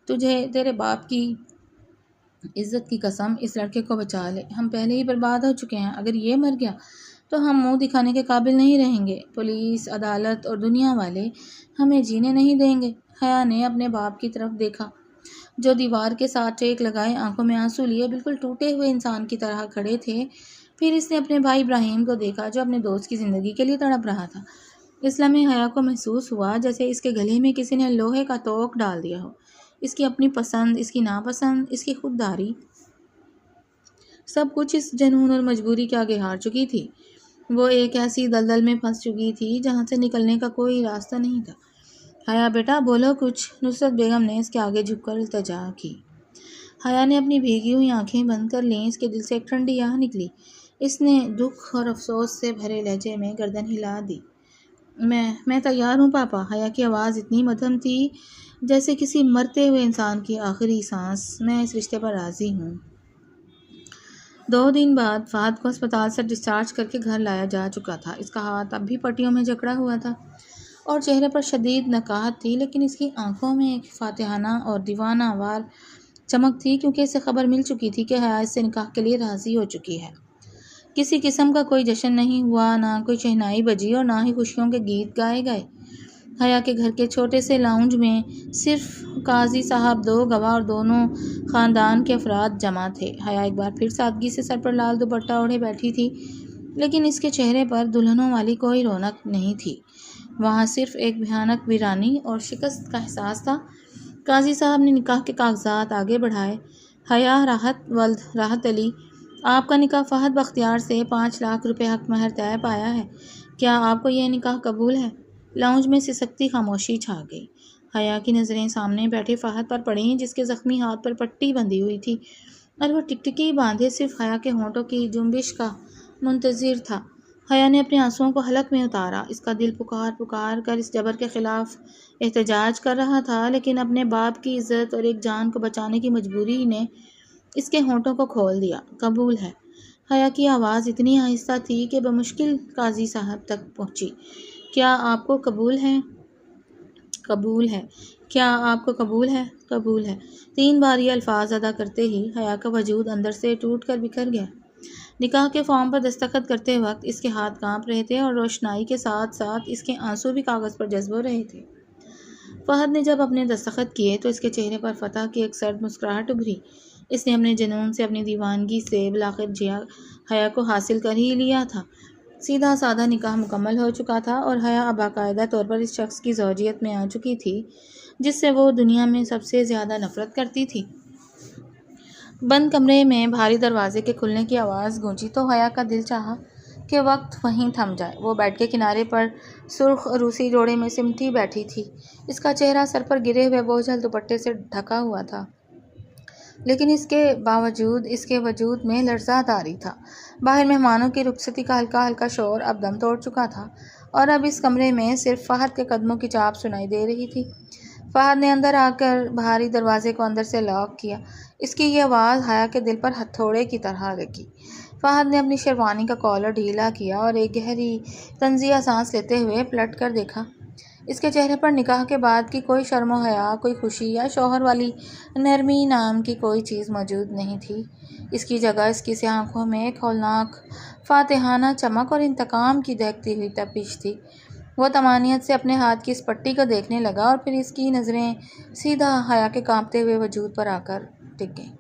[SPEAKER 1] تجھے تیرے باپ کی عزت کی قسم، اس لڑکے کو بچا لے۔ ہم پہلے ہی برباد ہو چکے ہیں، اگر یہ مر گیا تو ہم منہ دکھانے کے قابل نہیں رہیں گے۔ پولیس، عدالت اور دنیا والے ہمیں جینے نہیں دیں گے۔ حیا نے اپنے باپ کی طرف دیکھا جو دیوار کے ساتھ ٹیک لگائے، آنکھوں میں آنسو لیے بالکل ٹوٹے ہوئے انسان کی طرح کھڑے تھے۔ پھر اس نے اپنے بھائی ابراہیم کو دیکھا جو اپنے دوست کی زندگی کے لیے تڑپ رہا تھا۔ اس لمحے حیا کو محسوس ہوا جیسے اس کے گلے میں کسی نے لوہے کا توق ڈال دیا ہو۔ اس کی اپنی پسند، اس کی ناپسند، اس کی خودداری، سب کچھ اس جنون اور مجبوری کے آگے ہار چکی تھی۔ وہ ایک ایسی دلدل میں پھنس چکی تھی جہاں سے نکلنے کا کوئی راستہ نہیں تھا۔ حیا بیٹا بولو کچھ، نصرت بیگم نے اس کے آگے جھک کر التجا کی۔ حیا نے اپنی بھیگی ہوئی آنکھیں بند کر لیں۔ اس کے دل سے ایک ٹھنڈی آہ نکلی۔ اس نے دکھ اور افسوس سے بھرے لہجے میں گردن ہلا دی۔ میں تیار ہوں پاپا۔ حیا کی آواز اتنی مدھم تھی جیسے کسی مرتے ہوئے انسان کی آخری سانس۔ میں اس رشتے پر راضی ہوں۔ 2 دن بعد فہد کو ہسپتال سے ڈسچارج کر کے گھر لایا جا چکا تھا۔ اس کا ہاتھ اب بھی پٹیوں میں جکڑا ہوا تھا اور چہرے پر شدید نکاہت تھی، لیکن اس کی آنکھوں میں ایک فاتحانہ اور دیوانہ وار چمک تھی کیونکہ اسے خبر مل چکی تھی کہ حیا اس سے نکاح کے لیے راضی ہو چکی ہے۔ کسی قسم کا کوئی جشن نہیں ہوا، نہ کوئی شہنائی بجی اور نہ ہی خوشیوں کے گیت گائے گئے۔ حیا کے گھر کے چھوٹے سے لاؤنج میں صرف قاضی صاحب، 2 گواہ اور دونوں خاندان کے افراد جمع تھے۔ حیا ایک بار پھر سادگی سے سر پر لال دوپٹہ اوڑھے بیٹھی تھی، لیکن اس کے چہرے پر دلہنوں والی کوئی رونق نہیں تھی۔ وہاں صرف ایک بھیانک ویرانی اور شکست کا احساس تھا۔ قاضی صاحب نے نکاح کے کاغذات آگے بڑھائے۔ حیا، راحت ولد راحت علی، آپ کا نکاح فہد بختیار سے 5 لاکھ روپے حق مہر طے پایا ہے۔ کیا آپ کو یہ نکاح قبول ہے؟ لاؤنج میں سسکتی خاموشی چھا گئی۔ حیا کی نظریں سامنے بیٹھے فہد پر پڑیں جس کے زخمی ہاتھ پر پٹی بندھی ہوئی تھی اور وہ ٹکٹکی باندھے صرف حیا کے ہونٹوں کی جنبش کا منتظر تھا۔ حیا نے اپنے آنسوؤں کو حلق میں اتارا۔ اس کا دل پکار پکار کر اس جبر کے خلاف احتجاج کر رہا تھا، لیکن اپنے باپ کی عزت اور ایک جان کو بچانے کی مجبوری نے اس کے ہونٹوں کو کھول دیا۔ قبول ہے۔ حیا کی آواز اتنی آہستہ تھی کہ بمشکل قاضی صاحب تک پہنچی۔ کیا آپ کو قبول ہے؟ قبول ہے۔ کیا آپ کو قبول ہے؟ قبول ہے۔ 3 بار یہ الفاظ ادا کرتے ہی حیا کا وجود اندر سے ٹوٹ کر بکھر گیا۔ نکاح کے فارم پر دستخط کرتے وقت اس کے ہاتھ کانپ رہے تھے اور روشنائی کے ساتھ ساتھ اس کے آنسو بھی کاغذ پر جذب ہو رہے تھے۔ فہد نے جب اپنے دستخط کیے تو اس کے چہرے پر فتح کی ایک سرد مسکراہٹ ابھری۔ اس نے اپنے جنون سے، اپنی دیوانگی سے بالآخر حیا کو حاصل کر ہی لیا تھا۔ سیدھا سادہ نکاح مکمل ہو چکا تھا اور حیا اب باقاعدہ طور پر اس شخص کی زوجیت میں آ چکی تھی جس سے وہ دنیا میں سب سے زیادہ نفرت کرتی تھی۔ بند کمرے میں بھاری دروازے کے کھلنے کی آواز گونجی تو حیا کا دل چاہا کہ وقت وہیں تھم جائے۔ وہ بیڈ کے کنارے پر سرخ روسی جوڑے میں سمٹی بیٹھی تھی۔ اس کا چہرہ سر پر گرے ہوئے بوجھل دوپٹے سے ڈھکا ہوا تھا، لیکن اس کے باوجود اس کے وجود میں لرزہ طاری تھا۔ باہر مہمانوں کی رخصتی کا ہلکا ہلکا شور اب دم توڑ چکا تھا اور اب اس کمرے میں صرف فہد کے قدموں کی چاپ سنائی دے رہی تھی۔ فہد نے اندر آ کر بھاری دروازے کو اندر سے لاک کیا۔ اس کی یہ آواز حیا کے دل پر ہتھوڑے کی طرح لگی۔ فہد نے اپنی شیروانی کا کالر ڈھیلا کیا اور ایک گہری طنزیہ سانس لیتے ہوئے پلٹ کر دیکھا۔ اس کے چہرے پر نکاح کے بعد کی کوئی شرم و حیا، کوئی خوشی یا شوہر والی نرمی نام کی کوئی چیز موجود نہیں تھی۔ اس کی جگہ اس کی سیاہ آنکھوں میں ایک ہولناک فاتحانہ چمک اور انتقام کی دہکتی ہوئی تپش تھی۔ وہ طمانینت سے اپنے ہاتھ کی اس پٹی کو دیکھنے لگا اور پھر اس کی نظریں سیدھا حیا کے کانپتے ہوئے وجود پر آ کر ٹک گئیں۔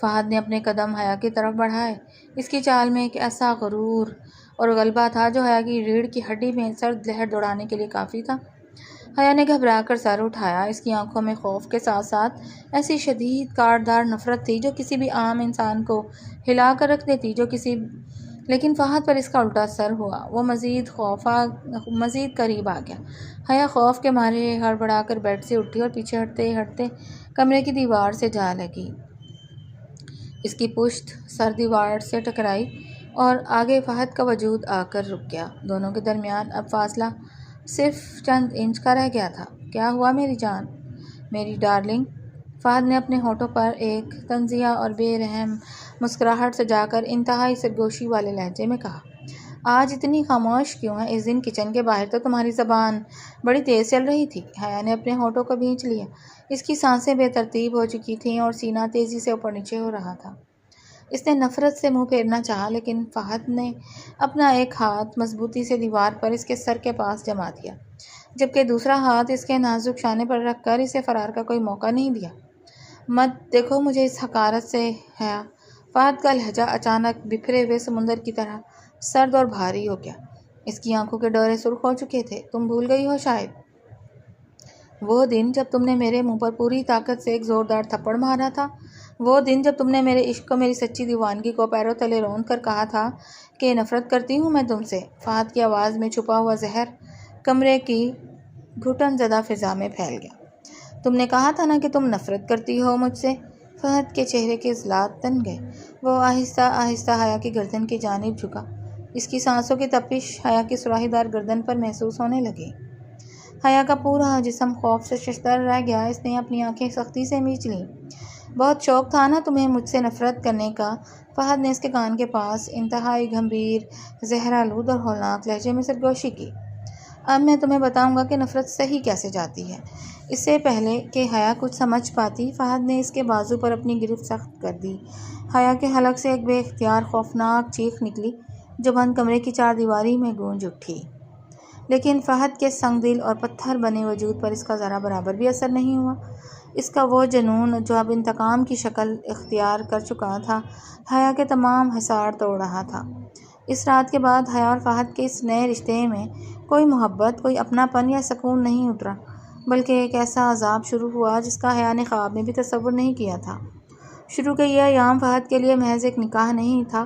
[SPEAKER 1] فہد نے اپنے قدم حیا کی طرف بڑھائے۔ اس کی چال میں ایک ایسا غرور اور غلبہ تھا جو حیا کی ریڑھ کی ہڈی میں سرد لہر دوڑانے کے لیے کافی تھا۔ حیا نے گھبرا کر سر اٹھایا۔ اس کی آنکھوں میں خوف کے ساتھ ساتھ ایسی شدید کاٹدار نفرت تھی جو کسی بھی عام انسان کو ہلا کر رکھ دیتی۔ لیکن فہد پر اس کا الٹا اثر ہوا۔ وہ مزید قریب آ گیا۔ حیا خوف کے مارے ہڑبڑا کر بیڈ سے اٹھی اور پیچھے ہٹتے ہٹتے کمرے کی دیوار سے جا لگی۔ اس کی پشت سر دیوار سے ٹکرائی اور آگے فہد کا وجود آ کر رک گیا۔ دونوں کے درمیان اب فاصلہ صرف چند انچ کا رہ گیا تھا۔ کیا ہوا میری جان، میری ڈارلنگ؟ فہد نے اپنے ہونٹوں پر ایک طنزیہ اور بے رحم مسکراہٹ سجا کر انتہائی سرگوشی والے لہجے میں کہا، آج اتنی خاموش کیوں ہے؟ اس دن کچن کے باہر تو تمہاری زبان بڑی تیز چل رہی تھی۔ حیا نے اپنے ہونٹوں کو بھینچ لیا۔ اس کی سانسیں بے ترتیب ہو چکی تھیں اور سینہ تیزی سے اوپر نیچے ہو رہا تھا۔ اس نے نفرت سے منہ پھیرنا چاہا لیکن فہد نے اپنا ایک ہاتھ مضبوطی سے دیوار پر اس کے سر کے پاس جما دیا، جبکہ دوسرا ہاتھ اس کے نازک شانے پر رکھ کر اسے فرار کا کوئی موقع نہیں دیا۔ مت دیکھو مجھے اس حقارت سے حیا۔ فہد کا لہجہ اچانک بکھرے ہوئے سمندر کی طرح سرد اور بھاری ہو گیا۔ اس کی آنکھوں کے ڈورے سرخ ہو چکے تھے۔ تم بھول گئی ہو شاید وہ دن جب تم نے میرے منہ پر پوری طاقت سے ایک زوردار تھپڑ مارا تھا، وہ دن جب تم نے میرے عشق کو، میری سچی دیوانگی کو پیروں تلے رون کر کہا تھا کہ نفرت کرتی ہوں میں تم سے۔ فہد کی آواز میں چھپا ہوا زہر کمرے کی گھٹن زدہ فضا میں پھیل گیا۔ تم نے کہا تھا نا کہ تم نفرت کرتی ہو مجھ سے۔ فہد کے چہرے کے اضلاع تن گئے۔ وہ آہستہ آہستہ حیا کی گردن کی جانب جھکا۔ اس کی سانسوں کی تپش حیا کی سراہی دار گردن پر محسوس ہونے لگی۔ حیا کا پورا جسم خوف سے ششدر رہ گیا۔ اس نے اپنی آنکھیں سختی سے میچ لیں۔ بہت شوق تھا نا تمہیں مجھ سے نفرت کرنے کا؟ فہد نے اس کے کان کے پاس انتہائی گمبھیر، زہرآلود اور ہولناک لہجے میں سرگوشی کی۔ اب میں تمہیں بتاؤں گا کہ نفرت صحیح کیسے جاتی ہے۔ اس سے پہلے کہ حیا کچھ سمجھ پاتی، فہد نے اس کے بازو پر اپنی گرفت سخت کر دی۔ حیا کے حلق سے ایک بے اختیار خوفناک چیخ نکلی جو بند کمرے کی چار دیواری میں گونج اٹھی، لیکن فہد کے سنگ دل اور پتھر بنے وجود پر اس کا ذرا برابر بھی اثر نہیں ہوا۔ اس کا وہ جنون جو اب انتقام کی شکل اختیار کر چکا تھا، حیا کے تمام حصار توڑ رہا تھا۔ اس رات کے بعد حیا اور فہد کے اس نئے رشتے میں کوئی محبت، کوئی اپناپن یا سکون نہیں اترا، بلکہ ایک ایسا عذاب شروع ہوا جس کا حیا نے خواب میں بھی تصور نہیں کیا تھا۔ شروع کے یہ ایام فہد کے لیے محض ایک نکاح نہیں تھا،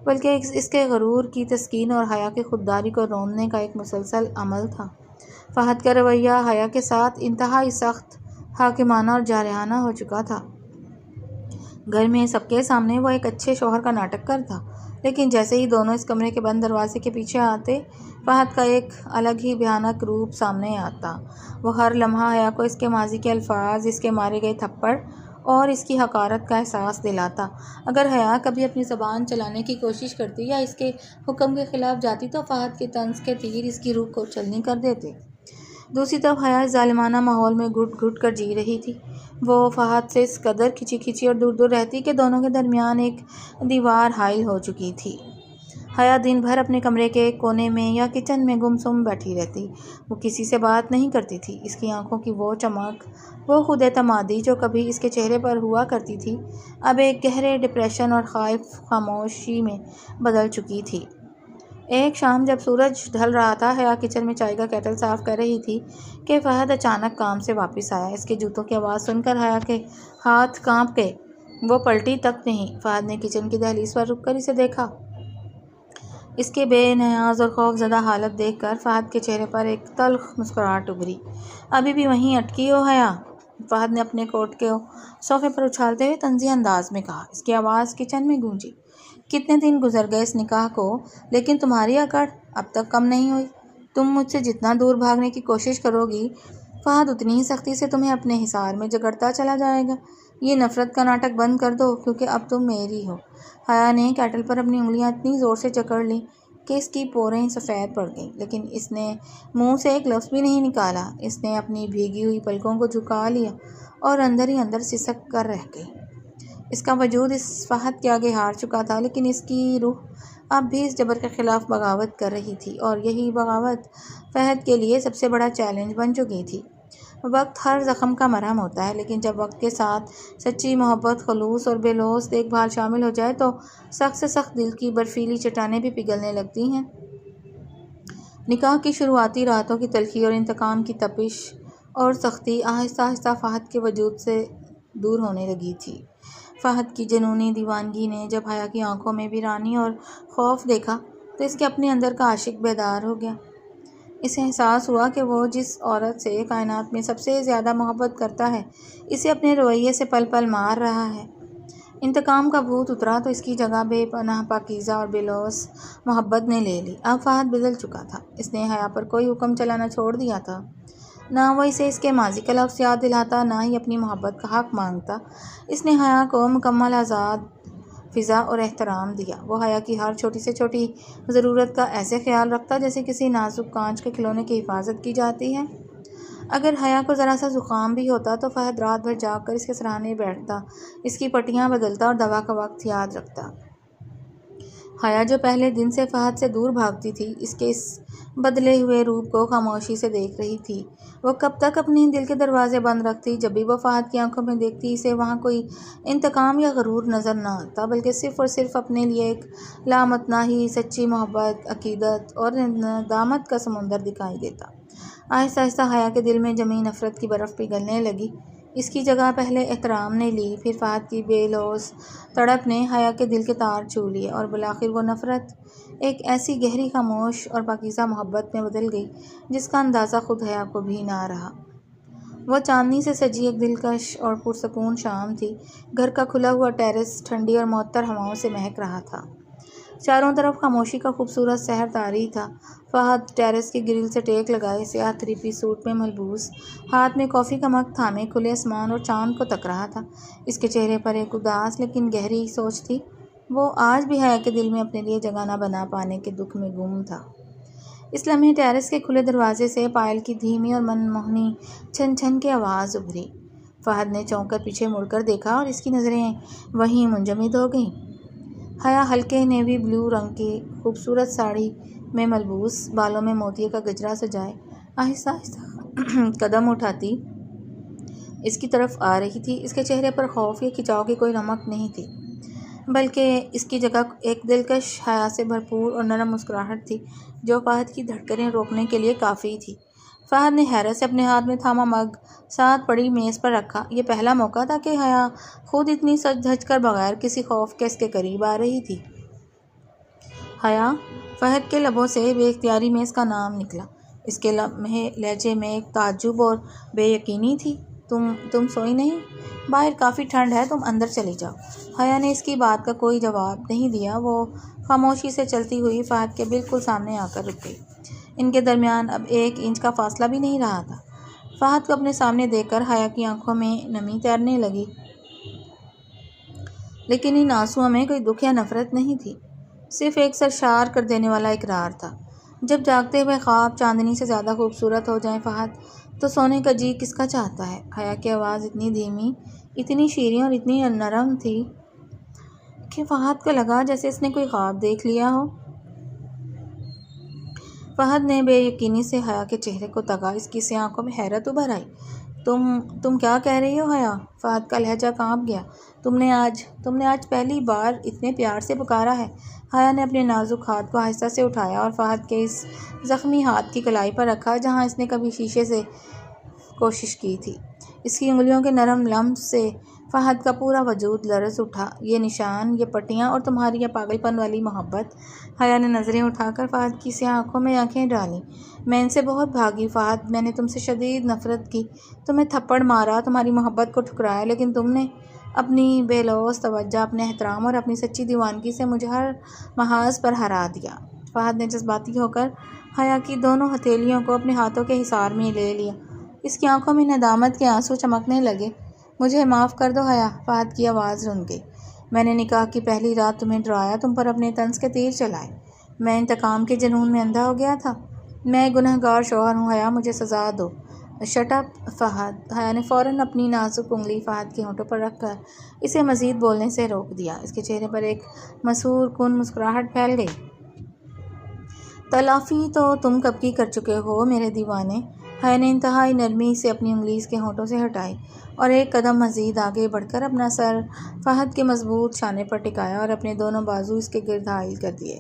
[SPEAKER 1] بلکہ اس کے غرور کی تسکین اور حیا کی خودداری کو روننے کا ایک مسلسل عمل تھا۔ فہد کا رویہ حیا کے ساتھ انتہائی سخت، حاکمانہ اور جارحانہ ہو چکا تھا۔ گھر میں سب کے سامنے وہ ایک اچھے شوہر کا ناٹک کرتا، لیکن جیسے ہی دونوں اس کمرے کے بند دروازے کے پیچھے آتے، فہد کا ایک الگ ہی بھیانک روپ سامنے آتا۔ وہ ہر لمحہ حیا کو اس کے ماضی کے الفاظ، اس کے مارے گئے تھپڑ اور اس کی حقارت کا احساس دلاتا۔ اگر حیا کبھی اپنی زبان چلانے کی کوشش کرتی یا اس کے حکم کے خلاف جاتی تو فہد کے طنز کے تیر اس کی روح کو چھلنی کر دیتے۔ دوسری طرف حیا اس ظالمانہ ماحول میں گھٹ گھٹ کر جی رہی تھی۔ وہ فہد سے اس قدر کھچی کھچی اور دور دور رہتی کہ دونوں کے درمیان ایک دیوار حائل ہو چکی تھی۔ حیا دن بھر اپنے کمرے کے ایک کونے میں یا کچن میں گم سم بیٹھی رہتی۔ وہ کسی سے بات نہیں کرتی تھی۔ اس کی آنکھوں کی وہ چمک، وہ خود اعتمادی جو کبھی اس کے چہرے پر ہوا کرتی تھی، اب ایک گہرے ڈپریشن اور خائف خاموشی میں بدل چکی تھی۔ ایک شام جب سورج ڈھل رہا تھا، حیا کچن میں چائے کا کیٹل صاف کر رہی تھی کہ فہد اچانک کام سے واپس آیا۔ اس کے جوتوں کی آواز سن کر حیا کے ہاتھ کانپ گئے۔ وہ پلٹی تک نہیں۔ فہد نے کچن کی دہلیز پر رک کر اسے دیکھا۔ اس کے بے نیاز اور خوف زدہ حالت دیکھ کر فہد کے چہرے پر ایک تلخ مسکراہٹ ابھری۔ ابھی بھی وہیں اٹکی ہو حیا؟ فہد نے اپنے کوٹ کو صوفے پر اچھالتے ہوئے طنزیہ انداز میں کہا۔ اس کی آواز کچن میں گونجی۔ کتنے دن گزر گئے اس نکاح کو، لیکن تمہاری اکڑ اب تک کم نہیں ہوئی۔ تم مجھ سے جتنا دور بھاگنے کی کوشش کرو گی، فہد اتنی ہی سختی سے تمہیں اپنے حصار میں جکڑتا چلا جائے گا۔ یہ نفرت کا ناٹک بند کر دو، کیونکہ اب تم میری ہو۔ حیا نے کیٹل پر اپنی انگلیاں اتنی زور سے جکڑ لیں کہ اس کی پوریں سفید پڑ گئیں، لیکن اس نے منہ سے ایک لفظ بھی نہیں نکالا۔ اس نے اپنی بھیگی ہوئی پلکوں کو جھکا لیا اور اندر ہی اندر سسک کر رہ گئی۔ اس کا وجود اس فہد کے آگے ہار چکا تھا، لیکن اس کی روح اب بھی اس جبر کے خلاف بغاوت کر رہی تھی، اور یہی بغاوت فہد کے لیے سب سے بڑا چیلنج بن چکی تھی۔ وقت ہر زخم کا مرہم ہوتا ہے، لیکن جب وقت کے ساتھ سچی محبت، خلوص اور بے لوث دیکھ بھال شامل ہو جائے تو سخت سے سخت دل کی برفیلی چٹانیں بھی پگھلنے لگتی ہیں۔ نکاح کی شروعاتی راتوں کی تلخی اور انتقام کی تپش اور سختی آہستہ آہستہ فہد کے وجود سے دور ہونے لگی تھی۔ فہد کی جنونی دیوانگی نے جب حیا کی آنکھوں میں ویرانی اور خوف دیکھا تو اس کے اپنے اندر کا عاشق بیدار ہو گیا۔ اسے احساس ہوا کہ وہ جس عورت سے کائنات میں سب سے زیادہ محبت کرتا ہے، اسے اپنے رویے سے پل پل مار رہا ہے۔ انتقام کا بھوت اترا تو اس کی جگہ بے پناہ پاکیزہ اور بے لوث محبت نے لے لی۔ اب فہد بدل چکا تھا۔ اس نے حیا پر کوئی حکم چلانا چھوڑ دیا تھا۔ نہ وہ اسے اس کے ماضی کا لفظ یاد دلاتا، نہ ہی اپنی محبت کا حق مانگتا۔ اس نے حیا کو مکمل آزاد فضا اور احترام دیا۔ وہ حیا کی ہر چھوٹی سے چھوٹی ضرورت کا ایسے خیال رکھتا جیسے کسی نازک کانچ کے کھلونے کی حفاظت کی جاتی ہے۔ اگر حیا کو ذرا سا زکام بھی ہوتا تو فہد رات بھر جاگ کر اس کے سراہنے بیٹھتا، اس کی پٹیاں بدلتا اور دوا کا وقت یاد رکھتا۔ حیا جو پہلے دن سے فہد سے دور بھاگتی تھی، اس کے اس بدلے ہوئے روپ کو خاموشی سے دیکھ رہی تھی۔ وہ کب تک اپنے دل کے دروازے بند رکھتی؟ جب بھی وہ فہد کی آنکھوں میں دیکھتی، اسے وہاں کوئی انتقام یا غرور نظر نہ آتا، بلکہ صرف اور صرف اپنے لیے ایک لامتناہی سچی محبت، عقیدت اور ندامت کا سمندر دکھائی دیتا۔ آہستہ آہستہ حیا کے دل میں جمی نفرت کی برف پگھلنے لگی۔ اس کی جگہ پہلے احترام نے لی، پھر فہد کی بے لوث تڑپ نے حیا کے دل کے تار چھو لیے، اور بالآخر وہ نفرت ایک ایسی گہری خاموش اور پاکیزہ محبت میں بدل گئی جس کا اندازہ خود حیا کو بھی نہ رہا۔ وہ چاندنی سے سجی ایک دلکش اور پرسکون شام تھی۔ گھر کا کھلا ہوا ٹیرس ٹھنڈی اور معطر ہواؤں سے مہک رہا تھا۔ چاروں طرف خاموشی کا خوبصورت سحر طاری تھا۔ فہد ٹیرس کی گرل سے ٹیک لگائے، سیاہ تھری پیس سوٹ میں ملبوس، ہاتھ میں کافی کا مگ تھامے کھلے آسمان اور چاند کو تک رہا تھا۔ اس کے چہرے پر ایک اداس لیکن گہری سوچ تھی۔ وہ آج بھی حیا کے دل میں اپنے لیے جگہ نہ بنا پانے کے دکھ میں گم تھا۔ اس لمحے ٹیرس کے کھلے دروازے سے پائل کی دھیمی اور من موہنی چھن چھن کی آواز ابھری۔ فہد نے چونک کر پیچھے مڑ کر دیکھا اور اس کی نظریں وہیں منجمد ہو گئیں۔ حیا ہلکے نیوی بلو رنگ کی خوبصورت ساڑی میں ملبوس، بالوں میں موتیے کا گجرا سجائے، آہستہ آہستہ قدم اٹھاتی اس کی طرف آ رہی تھی۔ اس کے چہرے پر خوف یا کھنچاؤ کی کوئی رمق نہیں تھی، بلکہ اس کی جگہ ایک دلکش حیا سے بھرپور اور نرم مسکراہٹ تھی جو فہد کی دھڑکنیں روکنے کے لیے کافی تھی۔ فہد نے حیرت سے اپنے ہاتھ میں تھاما مگ ساتھ پڑی میز پر رکھا۔ یہ پہلا موقع تھا کہ حیا خود اتنی سج دھج کر بغیر کسی خوف کے اس کے قریب آ رہی تھی۔ حیا؟ فہد کے لبوں سے بے اختیاری میز کا نام نکلا۔ اس کے لہجے میں ایک تعجب اور بے یقینی تھی۔ تم سوئی نہیں؟ باہر کافی ٹھنڈ ہے، تم اندر چلی جاؤ۔ حیا نے اس کی بات کا کوئی جواب نہیں دیا۔ وہ خاموشی سے چلتی ہوئی فہد کے بالکل سامنے آ کر رک گئی۔ ان کے درمیان اب 1 انچ کا فاصلہ بھی نہیں رہا تھا۔ فہد کو اپنے سامنے دیکھ کر حیا کی آنکھوں میں نمی تیرنے لگی، لیکن ان آنسوؤں میں کوئی دکھ یا نفرت نہیں تھی، صرف ایک سرشار کر دینے والا اقرار تھا۔ جب جاگتے ہوئے خواب چاندنی سے زیادہ خوبصورت ہو جائیں فہد، تو سونے کا جی کس کا چاہتا ہے؟ حیا کی آواز اتنی دھیمی، اتنی شیریں اور اتنی نرم تھی کہ فہد کو لگا جیسے اس نے کوئی خواب دیکھ لیا ہو۔ فہد نے بے یقینی سے حیا کے چہرے کو تکا۔ اس کی سیاہ آنکھوں میں حیرت ابھر آئی۔ تم کیا کہہ رہی ہو حیا؟ فہد کا لہجہ کانپ گیا۔ تم نے آج پہلی بار اتنے پیار سے پکارا ہے؟ حیا نے اپنے نازک ہاتھ کو آہستہ سے اٹھایا اور فہد کے اس زخمی ہاتھ کی کلائی پر رکھا جہاں اس نے کبھی شیشے سے کوشش کی تھی۔ اس کی انگلیوں کے نرم لمس سے فہد کا پورا وجود لرز اٹھا۔ یہ نشان، یہ پٹیاں اور تمہاری یہ پاگل پن والی محبت۔ حیا نے نظریں اٹھا کر فہد کی سیاہ آنکھوں میں آنکھیں ڈالیں۔ میں ان سے بہت بھاگی فہد، میں نے تم سے شدید نفرت کی، تمہیں تھپڑ مارا، تمہاری محبت کو ٹھکرایا، لیکن تم نے اپنی بے لوث توجہ، اپنے احترام اور اپنی سچی دیوانگی سے مجھے ہر محاذ پر ہرا دیا۔ فہد نے جذباتی ہو کر حیا کی دونوں ہتھیلیوں کو اپنے ہاتھوں کے حصار میں لے لیا۔ اس کی آنکھوں میں ندامت کے آنسو چمکنے لگے۔ مجھے معاف کر دو حیا، فہد کی آواز رن گئی۔ میں نے نکاح کی پہلی رات تمہیں ڈرایا، تم پر اپنے طنز کے تیر چلائے۔ میں انتقام کے جنون میں اندھا ہو گیا تھا۔ میں گنہگار شوہر ہوں حیا، مجھے سزا دو۔ Shut up Fahad. حیا نے فوراً اپنی نازک انگلی فہد کے ہونٹوں پر رکھ کر اسے مزید بولنے سے روک دیا۔ اس کے چہرے پر ایک مسحور کن مسکراہٹ پھیل گئی۔ تلافی تو تم کب کی کر چکے ہو میرے دیوانے۔ حیا نے انتہائی نرمی سے اپنی انگلی اس کے ہونٹوں سے ہٹائی اور ایک قدم مزید آگے بڑھ کر اپنا سر فہد کے مضبوط شانے پر ٹکایا اور اپنے دونوں بازو اس کے گرد حائل کر دیے۔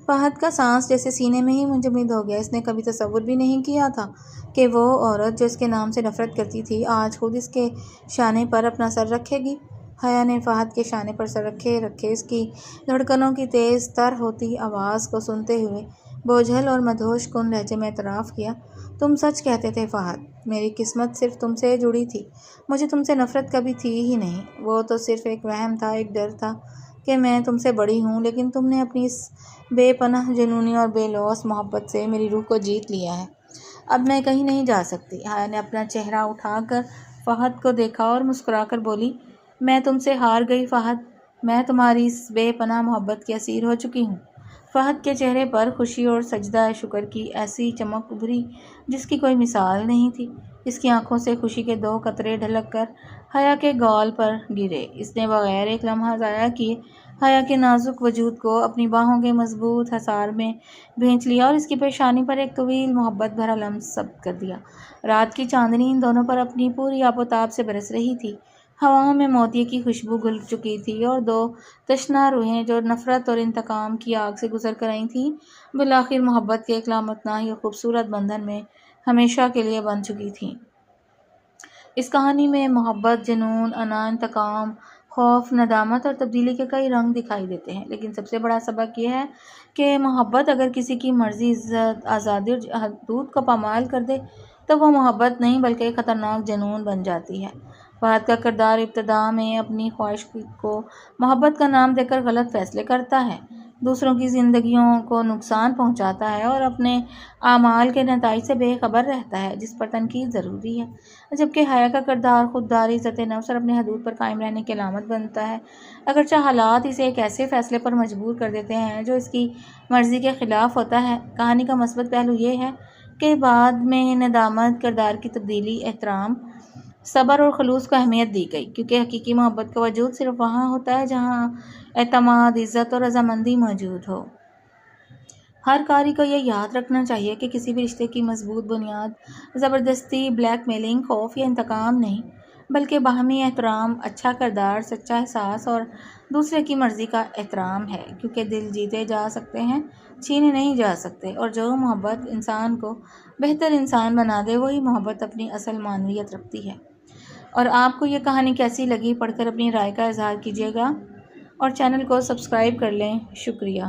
[SPEAKER 1] فہد کا سانس جیسے سینے میں ہی منجمد ہو گیا۔ اس نے کبھی تصور بھی نہیں کیا تھا کہ وہ عورت جو اس کے نام سے نفرت کرتی تھی آج خود اس کے شانے پر اپنا سر رکھے گی۔ حیا نے فہد کے شانے پر سر رکھے اس کی دھڑکنوں کی تیز تر ہوتی آواز کو سنتے ہوئے بوجھل اور مدہوش کن لہجے میں اعتراف کیا۔ تم سچ کہتے تھے فہد، میری قسمت صرف تم سے جڑی تھی، مجھے تم سے نفرت کبھی تھی ہی نہیں۔ وہ تو صرف ایک وہم تھا، ایک ڈر تھا کہ میں تم سے بڑی ہوں، لیکن تم نے اپنی اس بے پناہ جنونی اور بے لوث محبت سے میری روح کو جیت لیا ہے۔ اب میں کہیں نہیں جا سکتی۔ حیا نے اپنا چہرہ اٹھا کر فہد کو دیکھا اور مسکرا کر بولی، میں تم سے ہار گئی فہد، میں تمہاری اس بے پناہ محبت کی اسیر ہو چکی ہوں۔ فہد کے چہرے پر خوشی اور سجدہ شکر کی ایسی چمک ابھری جس کی کوئی مثال نہیں تھی۔ اس کی آنکھوں سے خوشی کے 2 قطرے ڈھلک کر حیا کے گال پر گرے۔ اس نے بغیر ایک لمحہ ضائع کیے حیا کے نازک وجود کو اپنی باہوں کے مضبوط حصار میں بھینچ لیا اور اس کی پیشانی پر ایک طویل محبت بھرا لمس ثبت کر دیا۔ رات کی چاندنی ان دونوں پر اپنی پوری آب و تاب سے برس رہی تھی۔ ہواؤں میں موتی کی خوشبو گھل چکی تھی اور 2 تشنہ روحیں جو نفرت اور انتقام کی آگ سے گزر کر آئی تھیں بالآخر محبت کے ایک لامتناہی اور خوبصورت بندھن میں ہمیشہ کے لیے بندھ چکی تھیں۔ اس کہانی میں محبت، جنون، انا، انتقام، خوف، ندامت اور تبدیلی کے کئی رنگ دکھائی دیتے ہیں، لیکن سب سے بڑا سبق یہ ہے کہ محبت اگر کسی کی مرضی، عزت، آزادی اور حدود کو پامال کر دے تو وہ محبت نہیں بلکہ ایک خطرناک جنون بن جاتی ہے۔ فہد کا کردار ابتدا میں اپنی خواہش کو محبت کا نام دے کر غلط فیصلے کرتا ہے، دوسروں کی زندگیوں کو نقصان پہنچاتا ہے اور اپنے اعمال کے نتائج سے بے خبر رہتا ہے، جس پر تنقید ضروری ہے، جبکہ حیا کا کردار خودداری، عزت نفس اور اپنی حدود پر قائم رہنے کی علامت بنتا ہے۔ اگرچہ حالات اسے ایک ایسے فیصلے پر مجبور کر دیتے ہیں جو اس کی مرضی کے خلاف ہوتا ہے، کہانی کا مثبت پہلو یہ ہے کہ بعد میں ندامت، کردار کی تبدیلی، احترام، صبر اور خلوص کو اہمیت دی گئی، کیونکہ حقیقی محبت کا وجود صرف وہاں ہوتا ہے جہاں اعتماد، عزت اور رضامندی موجود ہو۔ ہر قاری کو یہ یاد رکھنا چاہیے کہ کسی بھی رشتے کی مضبوط بنیاد زبردستی، بلیک میلنگ، خوف یا انتقام نہیں، بلکہ باہمی احترام، اچھا کردار، سچا احساس اور دوسرے کی مرضی کا احترام ہے، کیونکہ دل جیتے جا سکتے ہیں، چھینے نہیں جا سکتے، اور جو محبت انسان کو بہتر انسان بنا دے وہی محبت اپنی اصل معنویت رکھتی ہے۔ اور آپ کو یہ کہانی کیسی لگی؟ پڑھ کر اپنی رائے کا اظہار کیجیے گا اور چینل کو سبسکرائب کر لیں۔ شکریہ۔